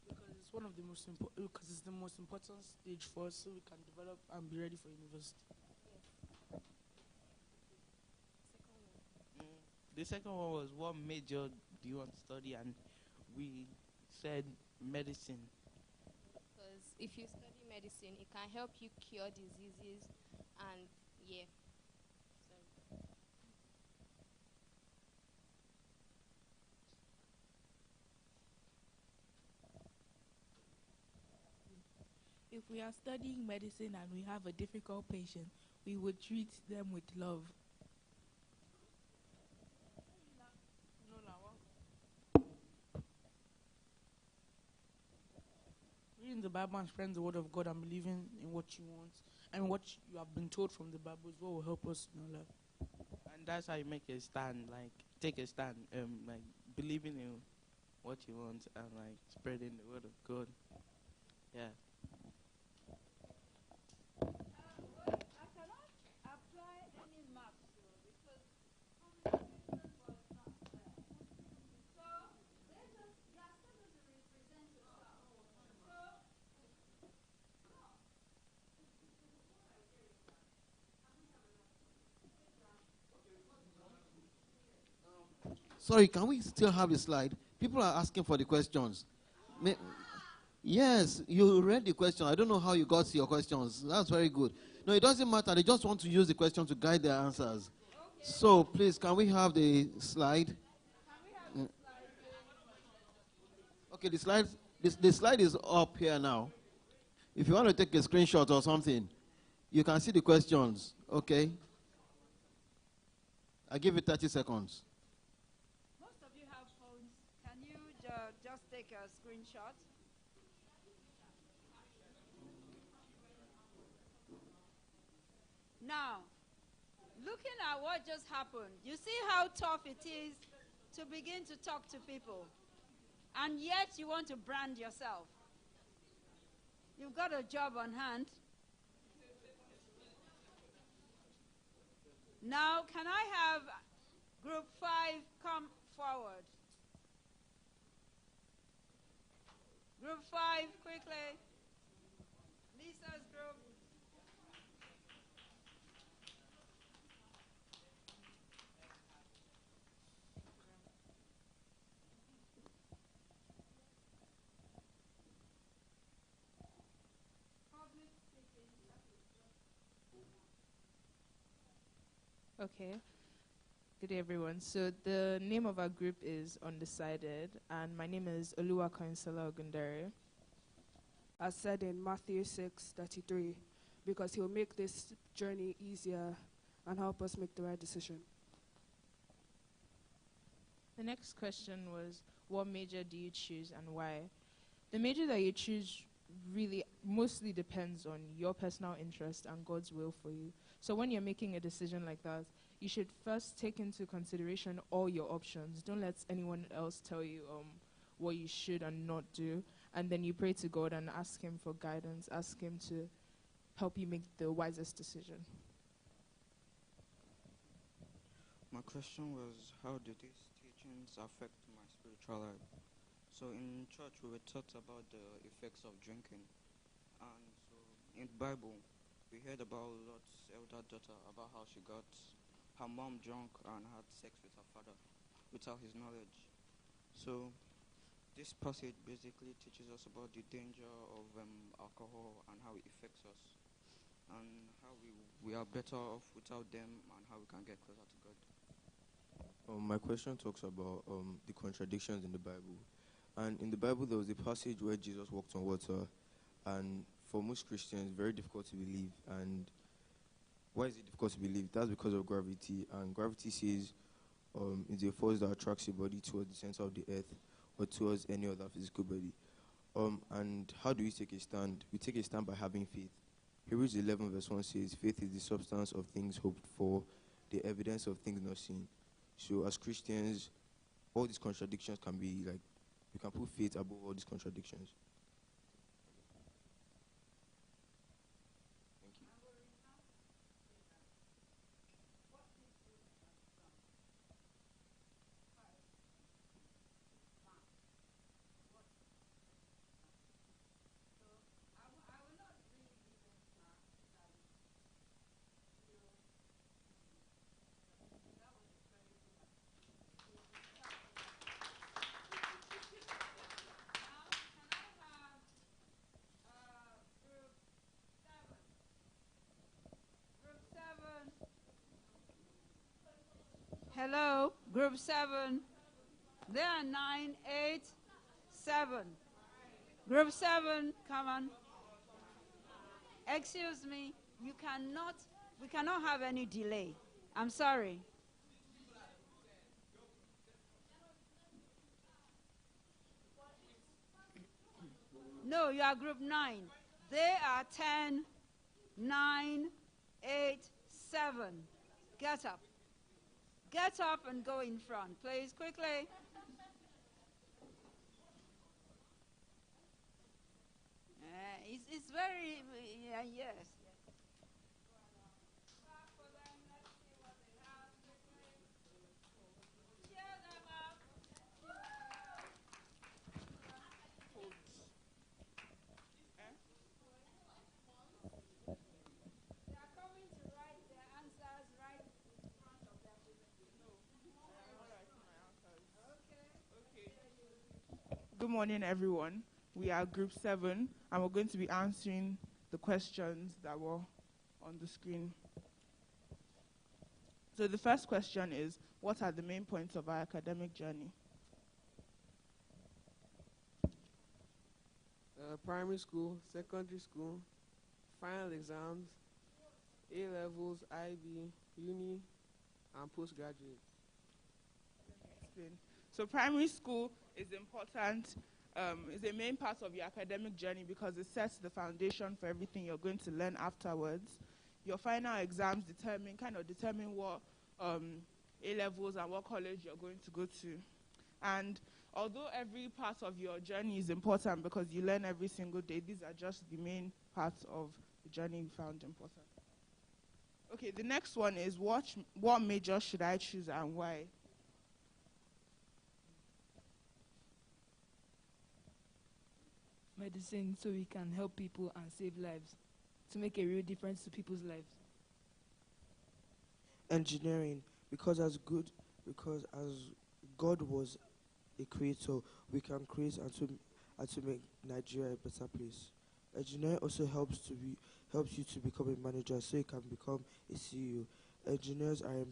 Because it's one of the most important. Because it's the most important stage for us, so we can develop and be ready for university. The second one was, what major do you want to study? And we said medicine. Because if you study medicine, it can help you cure diseases, and yeah. If we are studying medicine and we have a difficult patient, we would treat them with love. Reading the Bible and spreading the word of God and believing in what you want and what you have been told from the Bible is what will help us in our life. And that's how you make a stand, like take a stand, like believing in what you want and like spreading the word of God. Yeah. I cannot apply any marks because communication was not there. So you are still going to represent yourself. Sorry, can we still have a slide? People are asking for the questions. Yes, you read the question. I don't know how you got your questions. That's very good. No, it doesn't matter. They just want to use the question to guide their answers. So, please, can we have the slide? Mm. Okay, the slide is up here now. If you want to take a screenshot or something, you can see the questions, okay? I give you 30 seconds. Most of you have phones. Can you just take a screenshot? Now, looking at what just happened, you see how tough it is to begin to talk to people, and yet you want to brand yourself. You've got a job on hand. Now, can I have group 5 come forward? Group 5, quickly. Lisa's group. Okay. Good day, everyone. So the name of our group is Undecided, and my name is Oluwa Kainsala Ogundere. As said in Matthew 6:33, because he'll make this journey easier and help us make the right decision. The next question was, what major do you choose and why? The major that you choose really mostly depends on your personal interest and God's will for you. So when you're making a decision like that, you should first take into consideration all your options. Don't let anyone else tell you what you should and not do. And then you pray to God and ask Him for guidance, ask Him to help you make the wisest decision. My question was, how do these teachings affect my spiritual life? So in church we were taught about the effects of drinking. And so in the Bible, we heard about Lot's elder daughter, about how she got her mom drunk and had sex with her father without his knowledge. So this passage basically teaches us about the danger of alcohol and how it affects us, and how we are better off without them, and how we can get closer to God. My question talks about the contradictions in the Bible. And in the Bible, there was a passage where Jesus walked on water, and for most Christians, very difficult to believe. And why is it difficult to believe? That's because of gravity. And gravity says it's a force that attracts your body towards the center of the earth or towards any other physical body. And how do we take a stand? We take a stand by having faith. Hebrews 11 verse 1 says, faith is the substance of things hoped for, the evidence of things not seen. So as Christians, all these contradictions can be like, you can put faith above all these contradictions. Hello, group 7. There are 9, 8, 7. Group 7, come on. Excuse me, we cannot have any delay. I'm sorry. No, you are group 9. They are 10, 9, 8, 7. Get up. Get up and go in front, please, quickly. It's very, yes. Good morning, everyone. We are Group 7, and we're going to be answering the questions that were on the screen. So the first question is, what are the main points of our academic journey? Primary school, secondary school, final exams, A-levels, IB, uni, and postgraduate. Explain. So primary school is important, is a main part of your academic journey because it sets the foundation for everything you're going to learn afterwards. Your final exams determine what A-levels and what college you're going to go to. And although every part of your journey is important because you learn every single day, these are just the main parts of the journey we found important. Okay, the next one is what major should I choose and why? Medicine, so we can help people and save lives, to make a real difference to people's lives. Engineering, because as God was a creator, we can create and to make Nigeria a better place. Engineering also helps you to become a manager, so you can become a CEO. Engineers are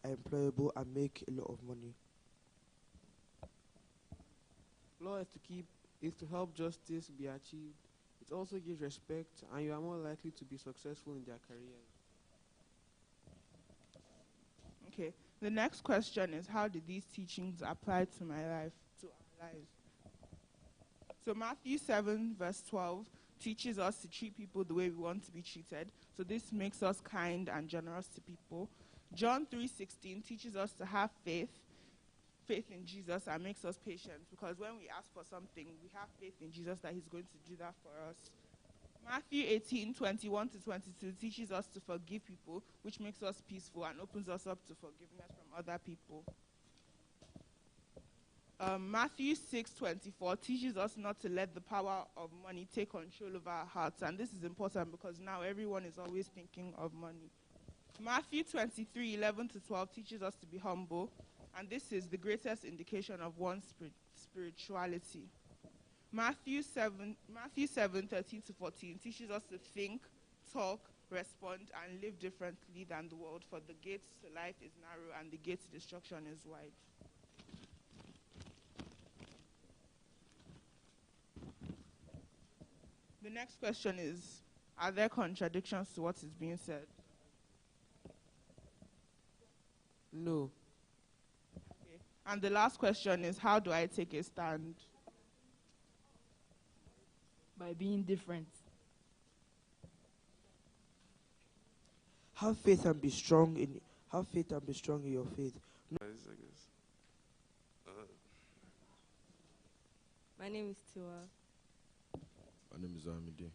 employable and make a lot of money. Law is to help justice be achieved. It also gives respect, and you are more likely to be successful in their careers. Okay, the next question is, how did these teachings apply to my life, to our lives? So Matthew 7 verse 12 teaches us to treat people the way we want to be treated. So this makes us kind and generous to people. John 3:16 teaches us to have faith in Jesus, and makes us patient, because when we ask for something, we have faith in Jesus that he's going to do that for us. Matthew 18:21-22 teaches us to forgive people, which makes us peaceful and opens us up to forgiveness from other people. Matthew 6:24 teaches us not to let the power of money take control of our hearts, and this is important because now everyone is always thinking of money. Matthew 23:11-12 teaches us to be humble, and this is the greatest indication of one's spirituality. Matthew 7:13-14 teaches us to think, talk, respond, and live differently than the world, for the gate to life is narrow and the gate to destruction is wide. The next question is, are there contradictions to what is being said? No. Okay. And the last question is, how do I take a stand? By being different. Have faith and be strong in your faith. I guess. My name is Tiwa. My name is Amide.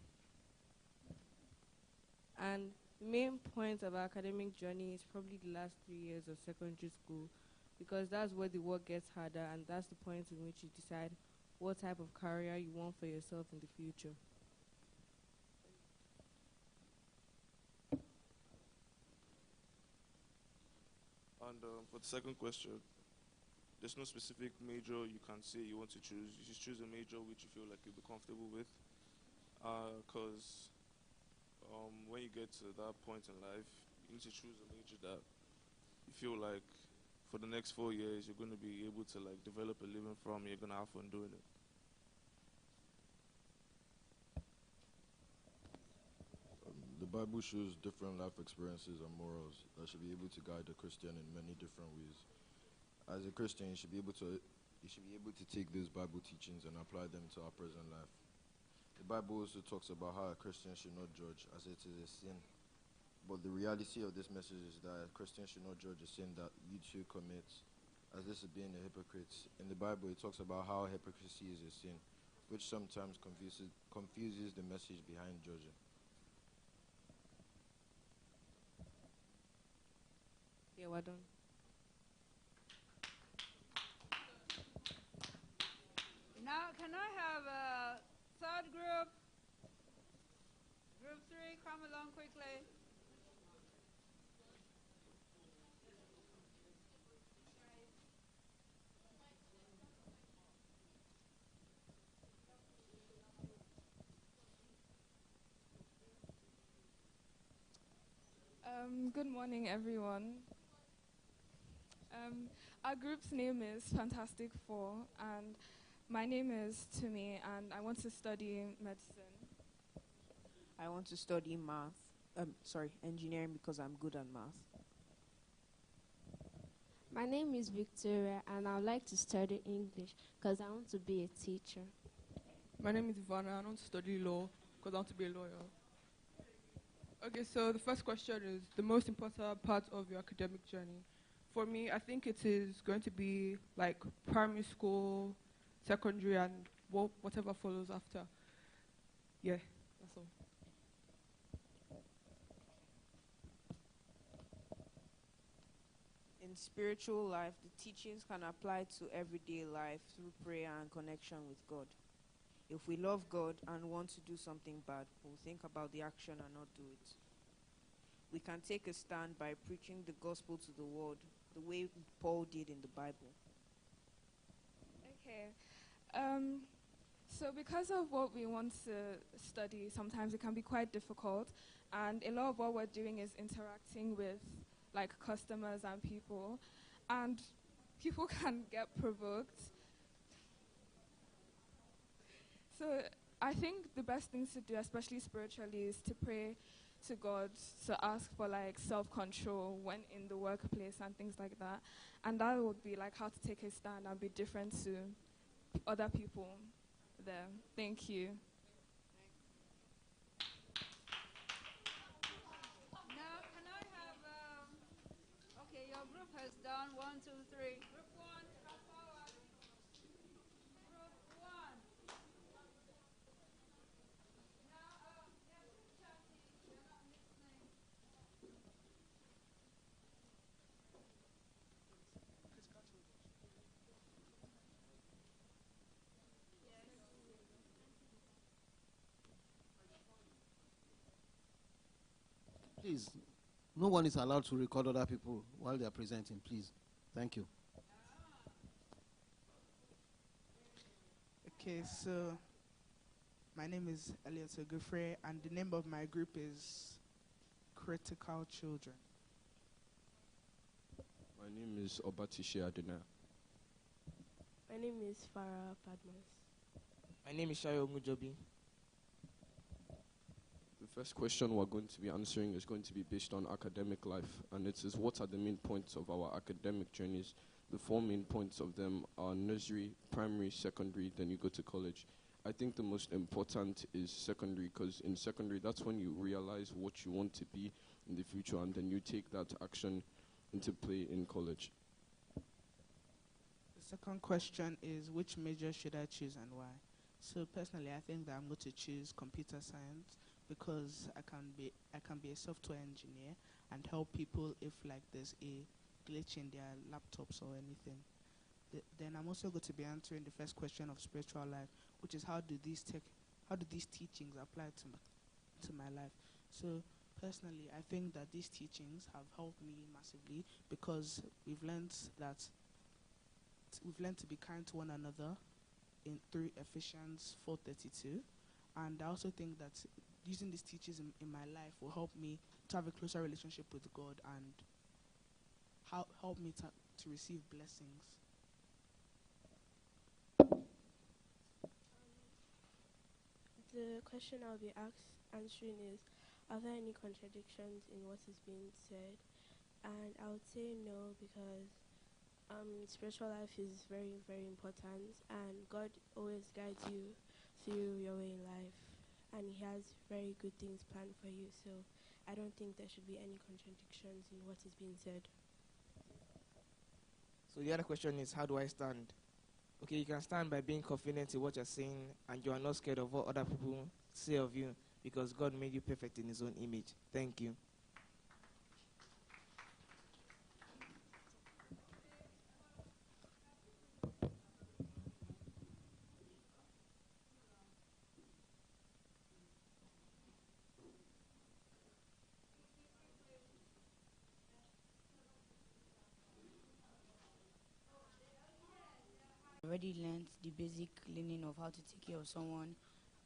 And the main point of our academic journey is probably the last 3 years of secondary school, because that's where the work gets harder, and that's the point in which you decide what type of career you want for yourself in the future. And for the second question, there's no specific major you can say you want to choose. You just choose a major which you feel like you'll be comfortable with. Because when you get to that point in life, you need to choose a major that you feel like for the next 4 years you're going to be able to like develop a living from. You're going to have fun doing it. The Bible shows different life experiences and morals that should be able to guide a Christian in many different ways. As a Christian, you should be able to take those Bible teachings and apply them to our present life. The Bible also talks about how a Christian should not judge, as it is a sin. But the reality of this message is that a Christian should not judge a sin that you too commit, as this is being a hypocrite. In the Bible, it talks about how hypocrisy is a sin, which sometimes confuses the message behind judging. Yeah, well done. Now, can I have a third group? Group 3, come along quickly. Good morning, everyone. Our group's name is Fantastic Four, and my name is Tumi, and I want to study medicine. I want to study engineering because I'm good at math. My name is Victoria, and I would like to study English because I want to be a teacher. My name is Ivana. I want to study law because I want to be a lawyer. Okay, so the first question is the most important part of your academic journey. For me, I think it is going to be like primary school, secondary, and whatever follows after. Yeah, that's all. In spiritual life, the teachings can apply to everyday life through prayer and connection with God. If we love God and want to do something bad, we'll think about the action and not do it. We can take a stand by preaching the gospel to the world, the way Paul did in the Bible. Okay. So because of what we want to study, sometimes it can be quite difficult, and a lot of what we're doing is interacting with like customers and people, and people can get provoked. So I think the best things to do, especially spiritually, is to pray to God, to ask for like self-control when in the workplace and things like that. And that would be like how to take a stand and be different to other people there. Thank you. Now, can I have, okay, your group has done 1, 2, 3. Group 1, come forward. Group 1. Please, no one is allowed to record other people while they are presenting, please. Thank you. Okay, so my name is Elliot Ogufre, and the name of my group is Critical Children. My name is Obatishe Adena. My name is Farah Padmas. My name is Shayo Mujobi. The first question we're going to be answering is going to be based on academic life, and it is what are the main points of our academic journeys. The 4 main points of them are nursery, primary, secondary, then you go to college. I think the most important is secondary, because in secondary, that's when you realize what you want to be in the future, and then you take that action into play in college. The second question is which major should I choose and why? So personally, I think that I'm going to choose computer science because I can be a software engineer and help people if like there's a glitch in their laptops or anything. Then I'm also going to be answering the first question of spiritual life, which is how do these teachings apply to my life? So personally, I think that these teachings have helped me massively because we've learned to be kind to one another through Ephesians 4:32, and I also think that using these teachings in my life will help me to have a closer relationship with God and help me to receive blessings. The question I'll be answering is, are there any contradictions in what is being said? And I would say no, because spiritual life is very, very important, and God always guides you through your way in life, and He has very good things planned for you. So I don't think there should be any contradictions in what is being said. So the other question is, how do I stand? Okay, you can stand by being confident in what you're saying, and you are not scared of what other people say of you, because God made you perfect in His own image. Thank you. Already learned the basic learning of how to take care of someone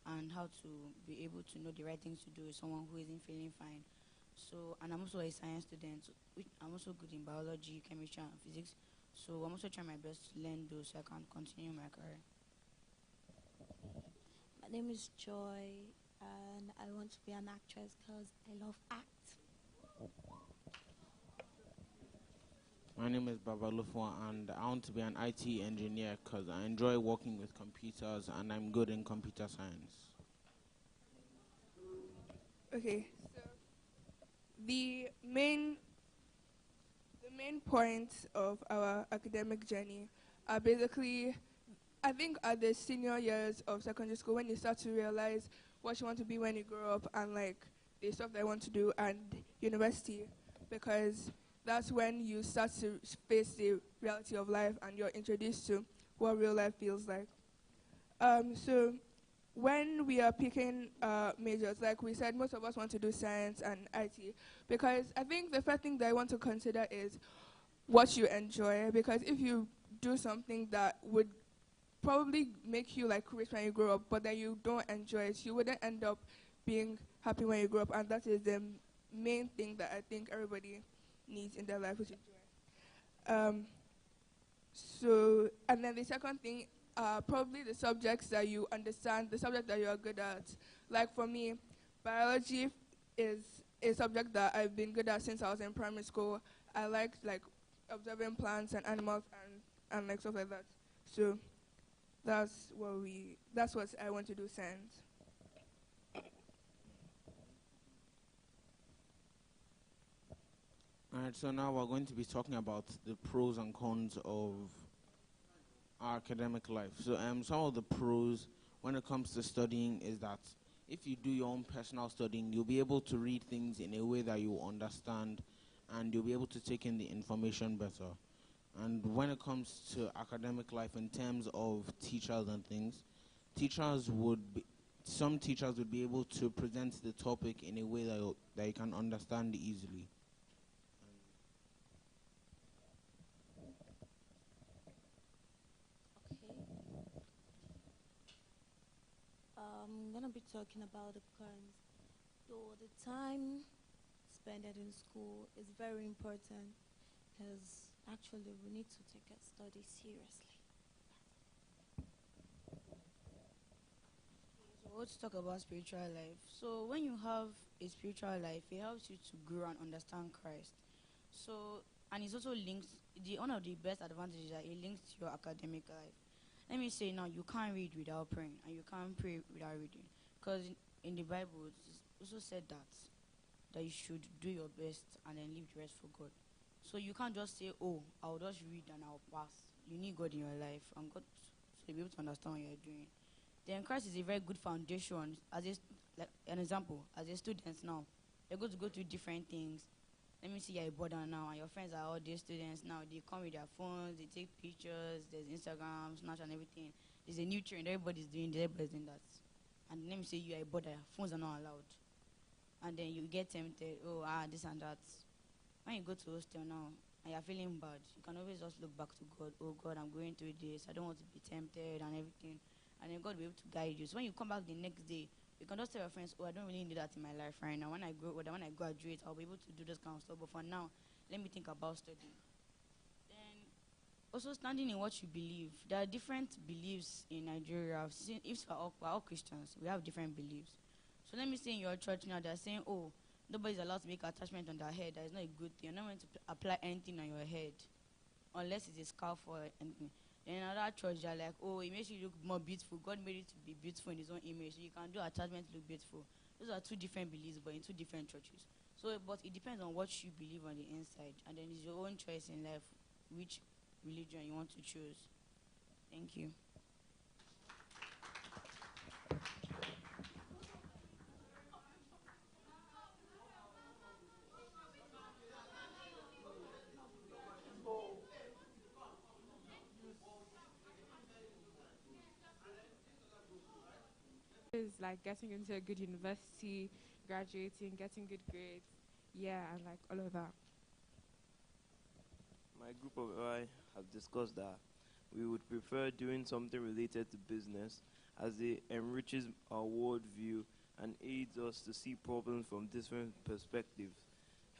and how to be able to know the right things to do with someone who isn't feeling fine. So, and I'm also a science student. Which I'm also good in biology, chemistry, and physics. So I'm also trying my best to learn those so I can continue my career. My name is Joy, and I want to be an actress because I love act. My name is Babalufwa, and I want to be an IT engineer because I enjoy working with computers and I'm good in computer science. Okay, so the main points of our academic journey are basically, I think, at the senior years of secondary school, when you start to realize what you want to be when you grow up and like the stuff that you want to do, and university, because that's when you start to face the reality of life and you're introduced to what real life feels like. So when we are picking majors, like we said, most of us want to do science and IT, because I think the first thing that I want to consider is what you enjoy, because if you do something that would probably make you like rich when you grow up, but then you don't enjoy it, you wouldn't end up being happy when you grow up, and that is the main thing that I think everybody needs in their life, which is joy. So, and then the second thing, probably the subjects that you understand, the subject that you are good at. Like for me, biology is a subject that I've been good at since I was in primary school. I like observing plants and animals and like stuff like that. So that's what I want to do, science. Alright, so now we're going to be talking about the pros and cons of our academic life. So some of the pros when it comes to studying is that if you do your own personal studying, you'll be able to read things in a way that you understand, and you'll be able to take in the information better. And when it comes to academic life in terms of teachers and things, some teachers would be able to present the topic in a way that you can understand easily. I'm going to be talking about the cons. So the time spent in school is very important because actually we need to take our study seriously. So let's talk about spiritual life. So when you have a spiritual life, it helps you to grow and understand Christ. So, and it's also linked, one of the best advantages that it links to your academic life. Let me say now, you can't read without praying, and you can't pray without reading. Because in the Bible, it's also said that you should do your best and then leave the rest for God. So you can't just say, oh, I'll just read and I'll pass. You need God in your life, and God to be able to understand what you're doing. Then Christ is a very good foundation. Like an example, as a student now, you're going to go through different things. Let me see, you're a border now, and your friends are all these students now. They come with their phones, they take pictures, there's Instagram, Snapchat, and everything. There's a new trend, everybody's doing that. And let me say you're a border, phones are not allowed. And then you get tempted, this and that. When you go to hostel now, and you're feeling bad, you can always just look back to God. Oh God, I'm going through this, I don't want to be tempted and everything. And then God will be able to guide you. So when you come back the next day, you can just tell your friends, I don't really need that in my life right now. When I graduate, I'll be able to do this kind of stuff. But for now, let me think about studying. Then, also standing in what you believe. There are different beliefs in Nigeria. If we're all Christians, we have different beliefs. So let me say in your church now, they're saying, nobody's allowed to make attachment on their head. That is not a good thing. You're not meant to apply anything on your head, unless it's a scarf or anything. In another church, they're like, it makes you look more beautiful. God made it to be beautiful in his own image, so you can do attachment to look beautiful. Those are two different beliefs, but in two different churches. So, but it depends on what you believe on the inside, and then it's your own choice in life which religion you want to choose. Thank you. Is like getting into a good university, graduating, getting good grades, and like all of that. My group of I have discussed that we would prefer doing something related to business, as it enriches our worldview and aids us to see problems from different perspectives.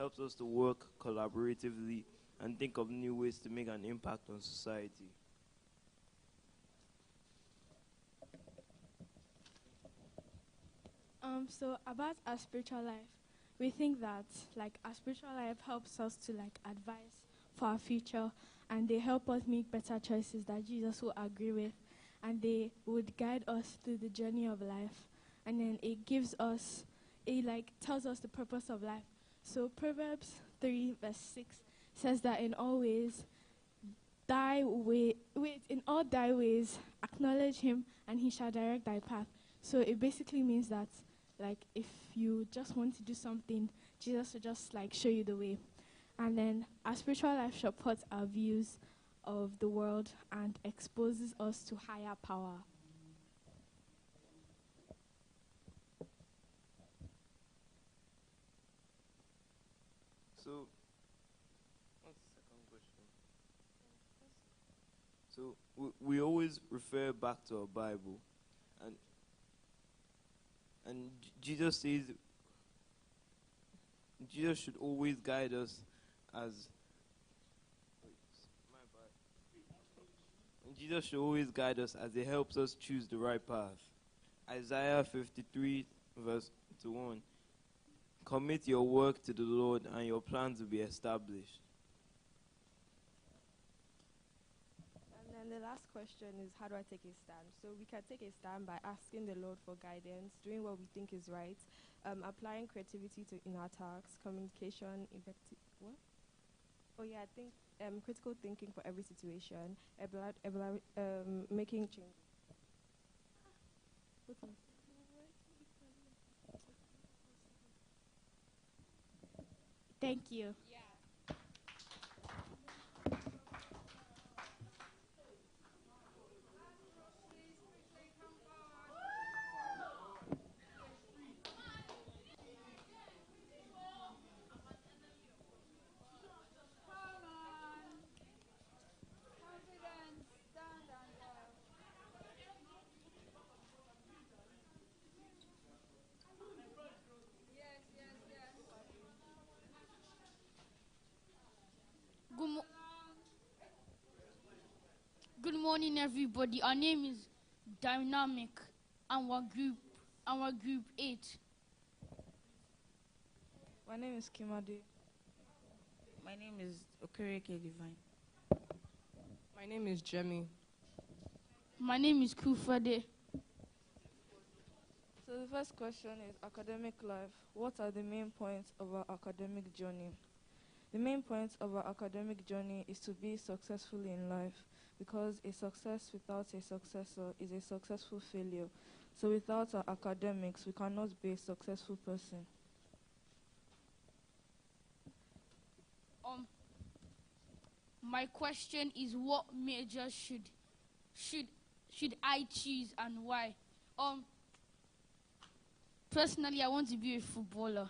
helps us to work collaboratively and think of new ways to make an impact on society. So about our spiritual life, we think that like our spiritual life helps us to like advise for our future, and they help us make better choices that Jesus will agree with, and they would guide us through the journey of life, and then it gives us, it like tells us the purpose of life. So Proverbs 3 verse 6 says that in all ways, in all thy ways acknowledge him, and he shall direct thy path. So it basically means that like if you just want to do something, Jesus will just like show you the way. And then our spiritual life supports our views of the world and exposes us to higher power. So, what's the second question? So, we always refer back to our Bible, and Jesus says Jesus should always guide us Jesus should always guide us as he helps us choose the right path. Isaiah 53 verse 1. Commit your work to the Lord and your plans will be established. And then the last question is, how do I take a stand? So we can take a stand by asking the Lord for guidance, doing what we think is right, applying creativity in our tasks, communication, critical thinking for every situation, making changes. Thank you. Good morning, everybody. Our name is Dynamic, and our group 8. My name is Kimade. My name is Okereke Divine. My name is Jemmy. My name is Kufade. So the first question is academic life. What are the main points of our academic journey? The main points of our academic journey is to be successful in life, because a success without a successor is a successful failure. So without our academics, we cannot be a successful person. My question is, what major should I choose and why? Personally, I want to be a footballer.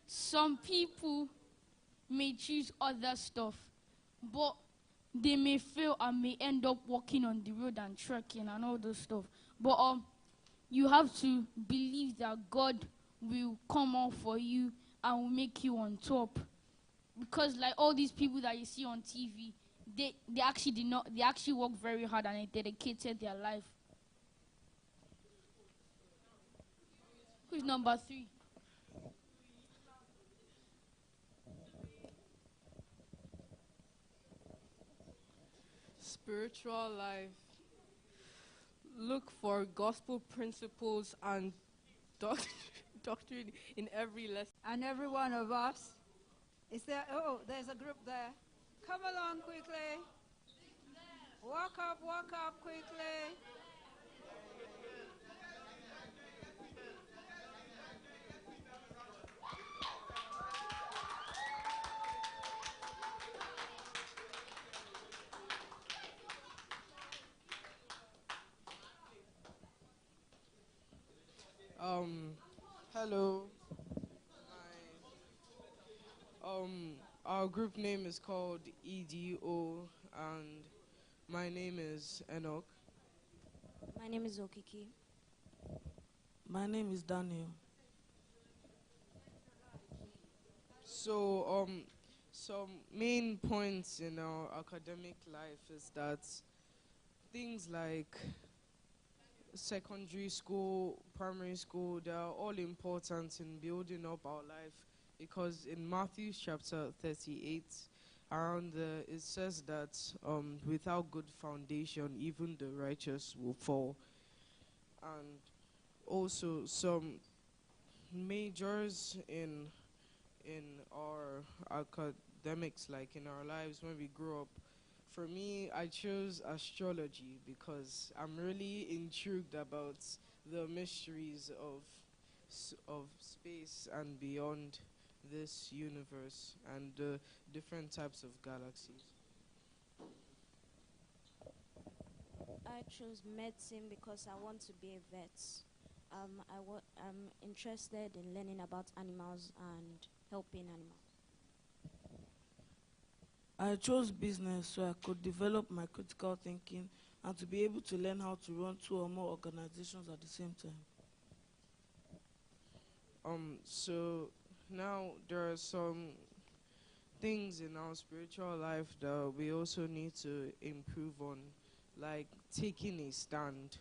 Some people may choose other stuff, but they may fail and may end up walking on the road and trekking and all those stuff. But you have to believe that God will come out for you and will make you on top. Because like all these people that you see on TV, they actually worked very hard and they dedicated their life. Who's number 3? Spiritual life. Look for gospel principles and doctrine in every lesson. And every one of us. Is there? Oh, there's a group there. Come along quickly. Walk up quickly. Hello. Our group name is called EDO, and my name is Enoch. My name is Okiki. My name is Daniel. So, some main points in our academic life is that things like secondary school, primary school, they are all important in building up our life, because in Matthew chapter 38, around there, it says that without good foundation, even the righteous will fall. And also some majors in our academics, like in our lives when we grow up. For me, I chose astrology because I'm really intrigued about the mysteries of space and beyond this universe and the different types of galaxies. I chose medicine because I want to be a vet. I'm interested in learning about animals and helping animals. I chose business so I could develop my critical thinking and to be able to learn how to run two or more organizations at the same time. So now there are some things in our spiritual life that we also need to improve on, like taking a stand.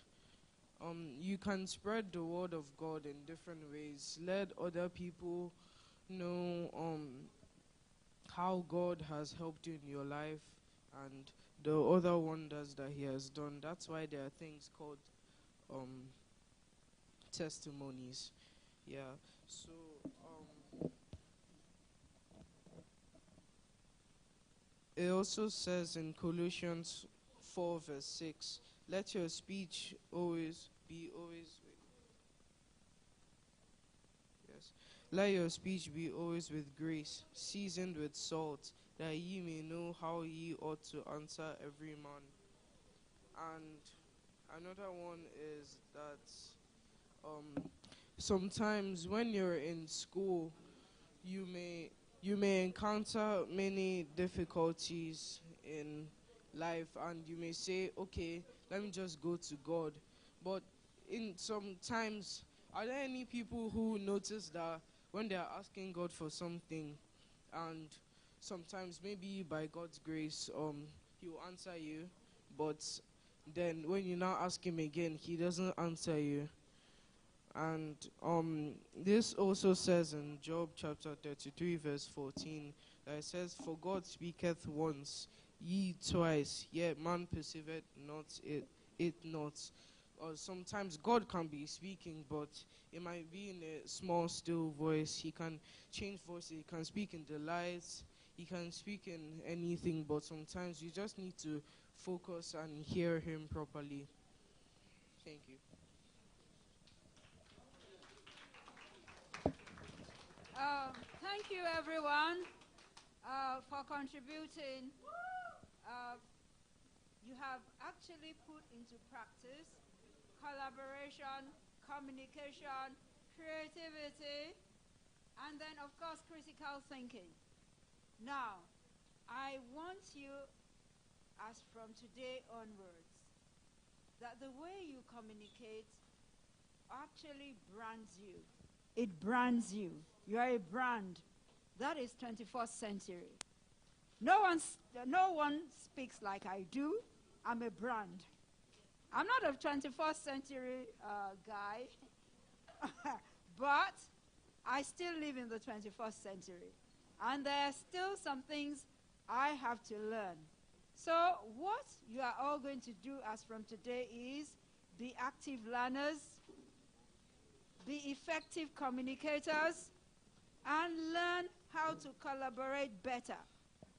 You can spread the word of God in different ways. Let other people know how God has helped you in your life and the other wonders that He has done. That's why there are things called testimonies. Yeah. So it also says in Colossians 4 verse 6, let your speech always be yes. Let your speech be always with grace, seasoned with salt, that ye may know how ye ought to answer every man. And another one is that sometimes when you're in school, you may encounter many difficulties in life, and you may say, okay, let me just go to God. But in sometimes, are there any people who notice that when they are asking God for something, and sometimes maybe by God's grace, He will answer you, but then when you now ask Him again, He doesn't answer you? And this also says in Job chapter 33 verse 14, that it says, for God speaketh once, ye twice, yet man perceiveth not it not. Or sometimes God can be speaking, but it might be in a small, still voice. He can change voices. He can speak in the lights. He can speak in anything, but sometimes you just need to focus and hear Him properly. Thank you. Thank you, everyone, for contributing. You have actually put into practice collaboration, communication, creativity, and then, of course, critical thinking. Now, I want you, as from today onwards, that the way you communicate actually brands you. It brands you. You are a brand. That is 21st century. No one speaks like I do. I'm a brand. I'm not a 21st century guy, but I still live in the 21st century. And there are still some things I have to learn. So what you are all going to do as from today is be active learners, be effective communicators, and learn how to collaborate better.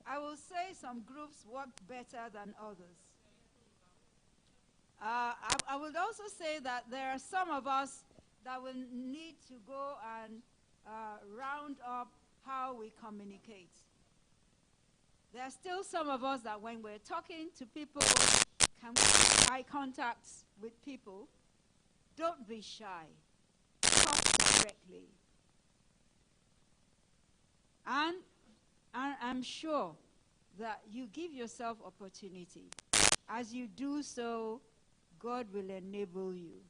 I will say some groups work better than others. I would also say that there are some of us that will need to go and round up how we communicate. There are still some of us that when we're talking to people, can make eye contact with people. Don't be shy. Talk directly. And I'm sure that you give yourself opportunity. As you do so, God will enable you.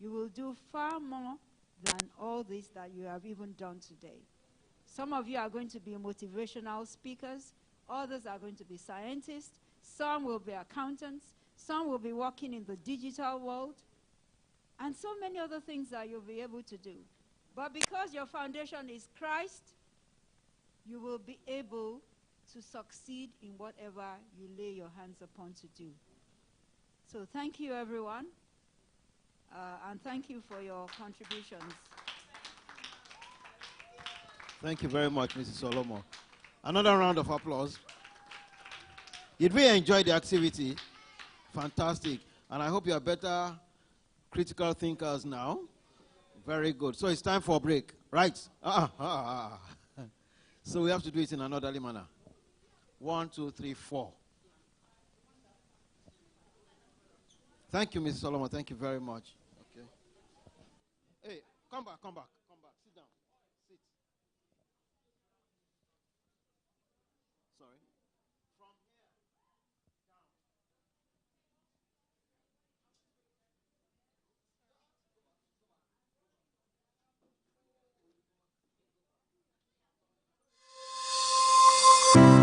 You will do far more than all this that you have even done today. Some of you are going to be motivational speakers. Others are going to be scientists. Some will be accountants. Some will be working in the digital world. And so many other things that you'll be able to do. But because your foundation is Christ, you will be able to succeed in whatever you lay your hands upon to do. So thank you, everyone. And thank you for your contributions. Thank you very much, Mrs. Solomon. Another round of applause. Did we enjoy the activity? Fantastic. And I hope you are better critical thinkers now. Very good. So it's time for a break, right? So we have to do it in an orderly manner. 1, 2, 3, 4. Thank you, Mrs. Solomon. Thank you very much. Okay. Hey, come back. Sit down. Sit. Sorry. From here down.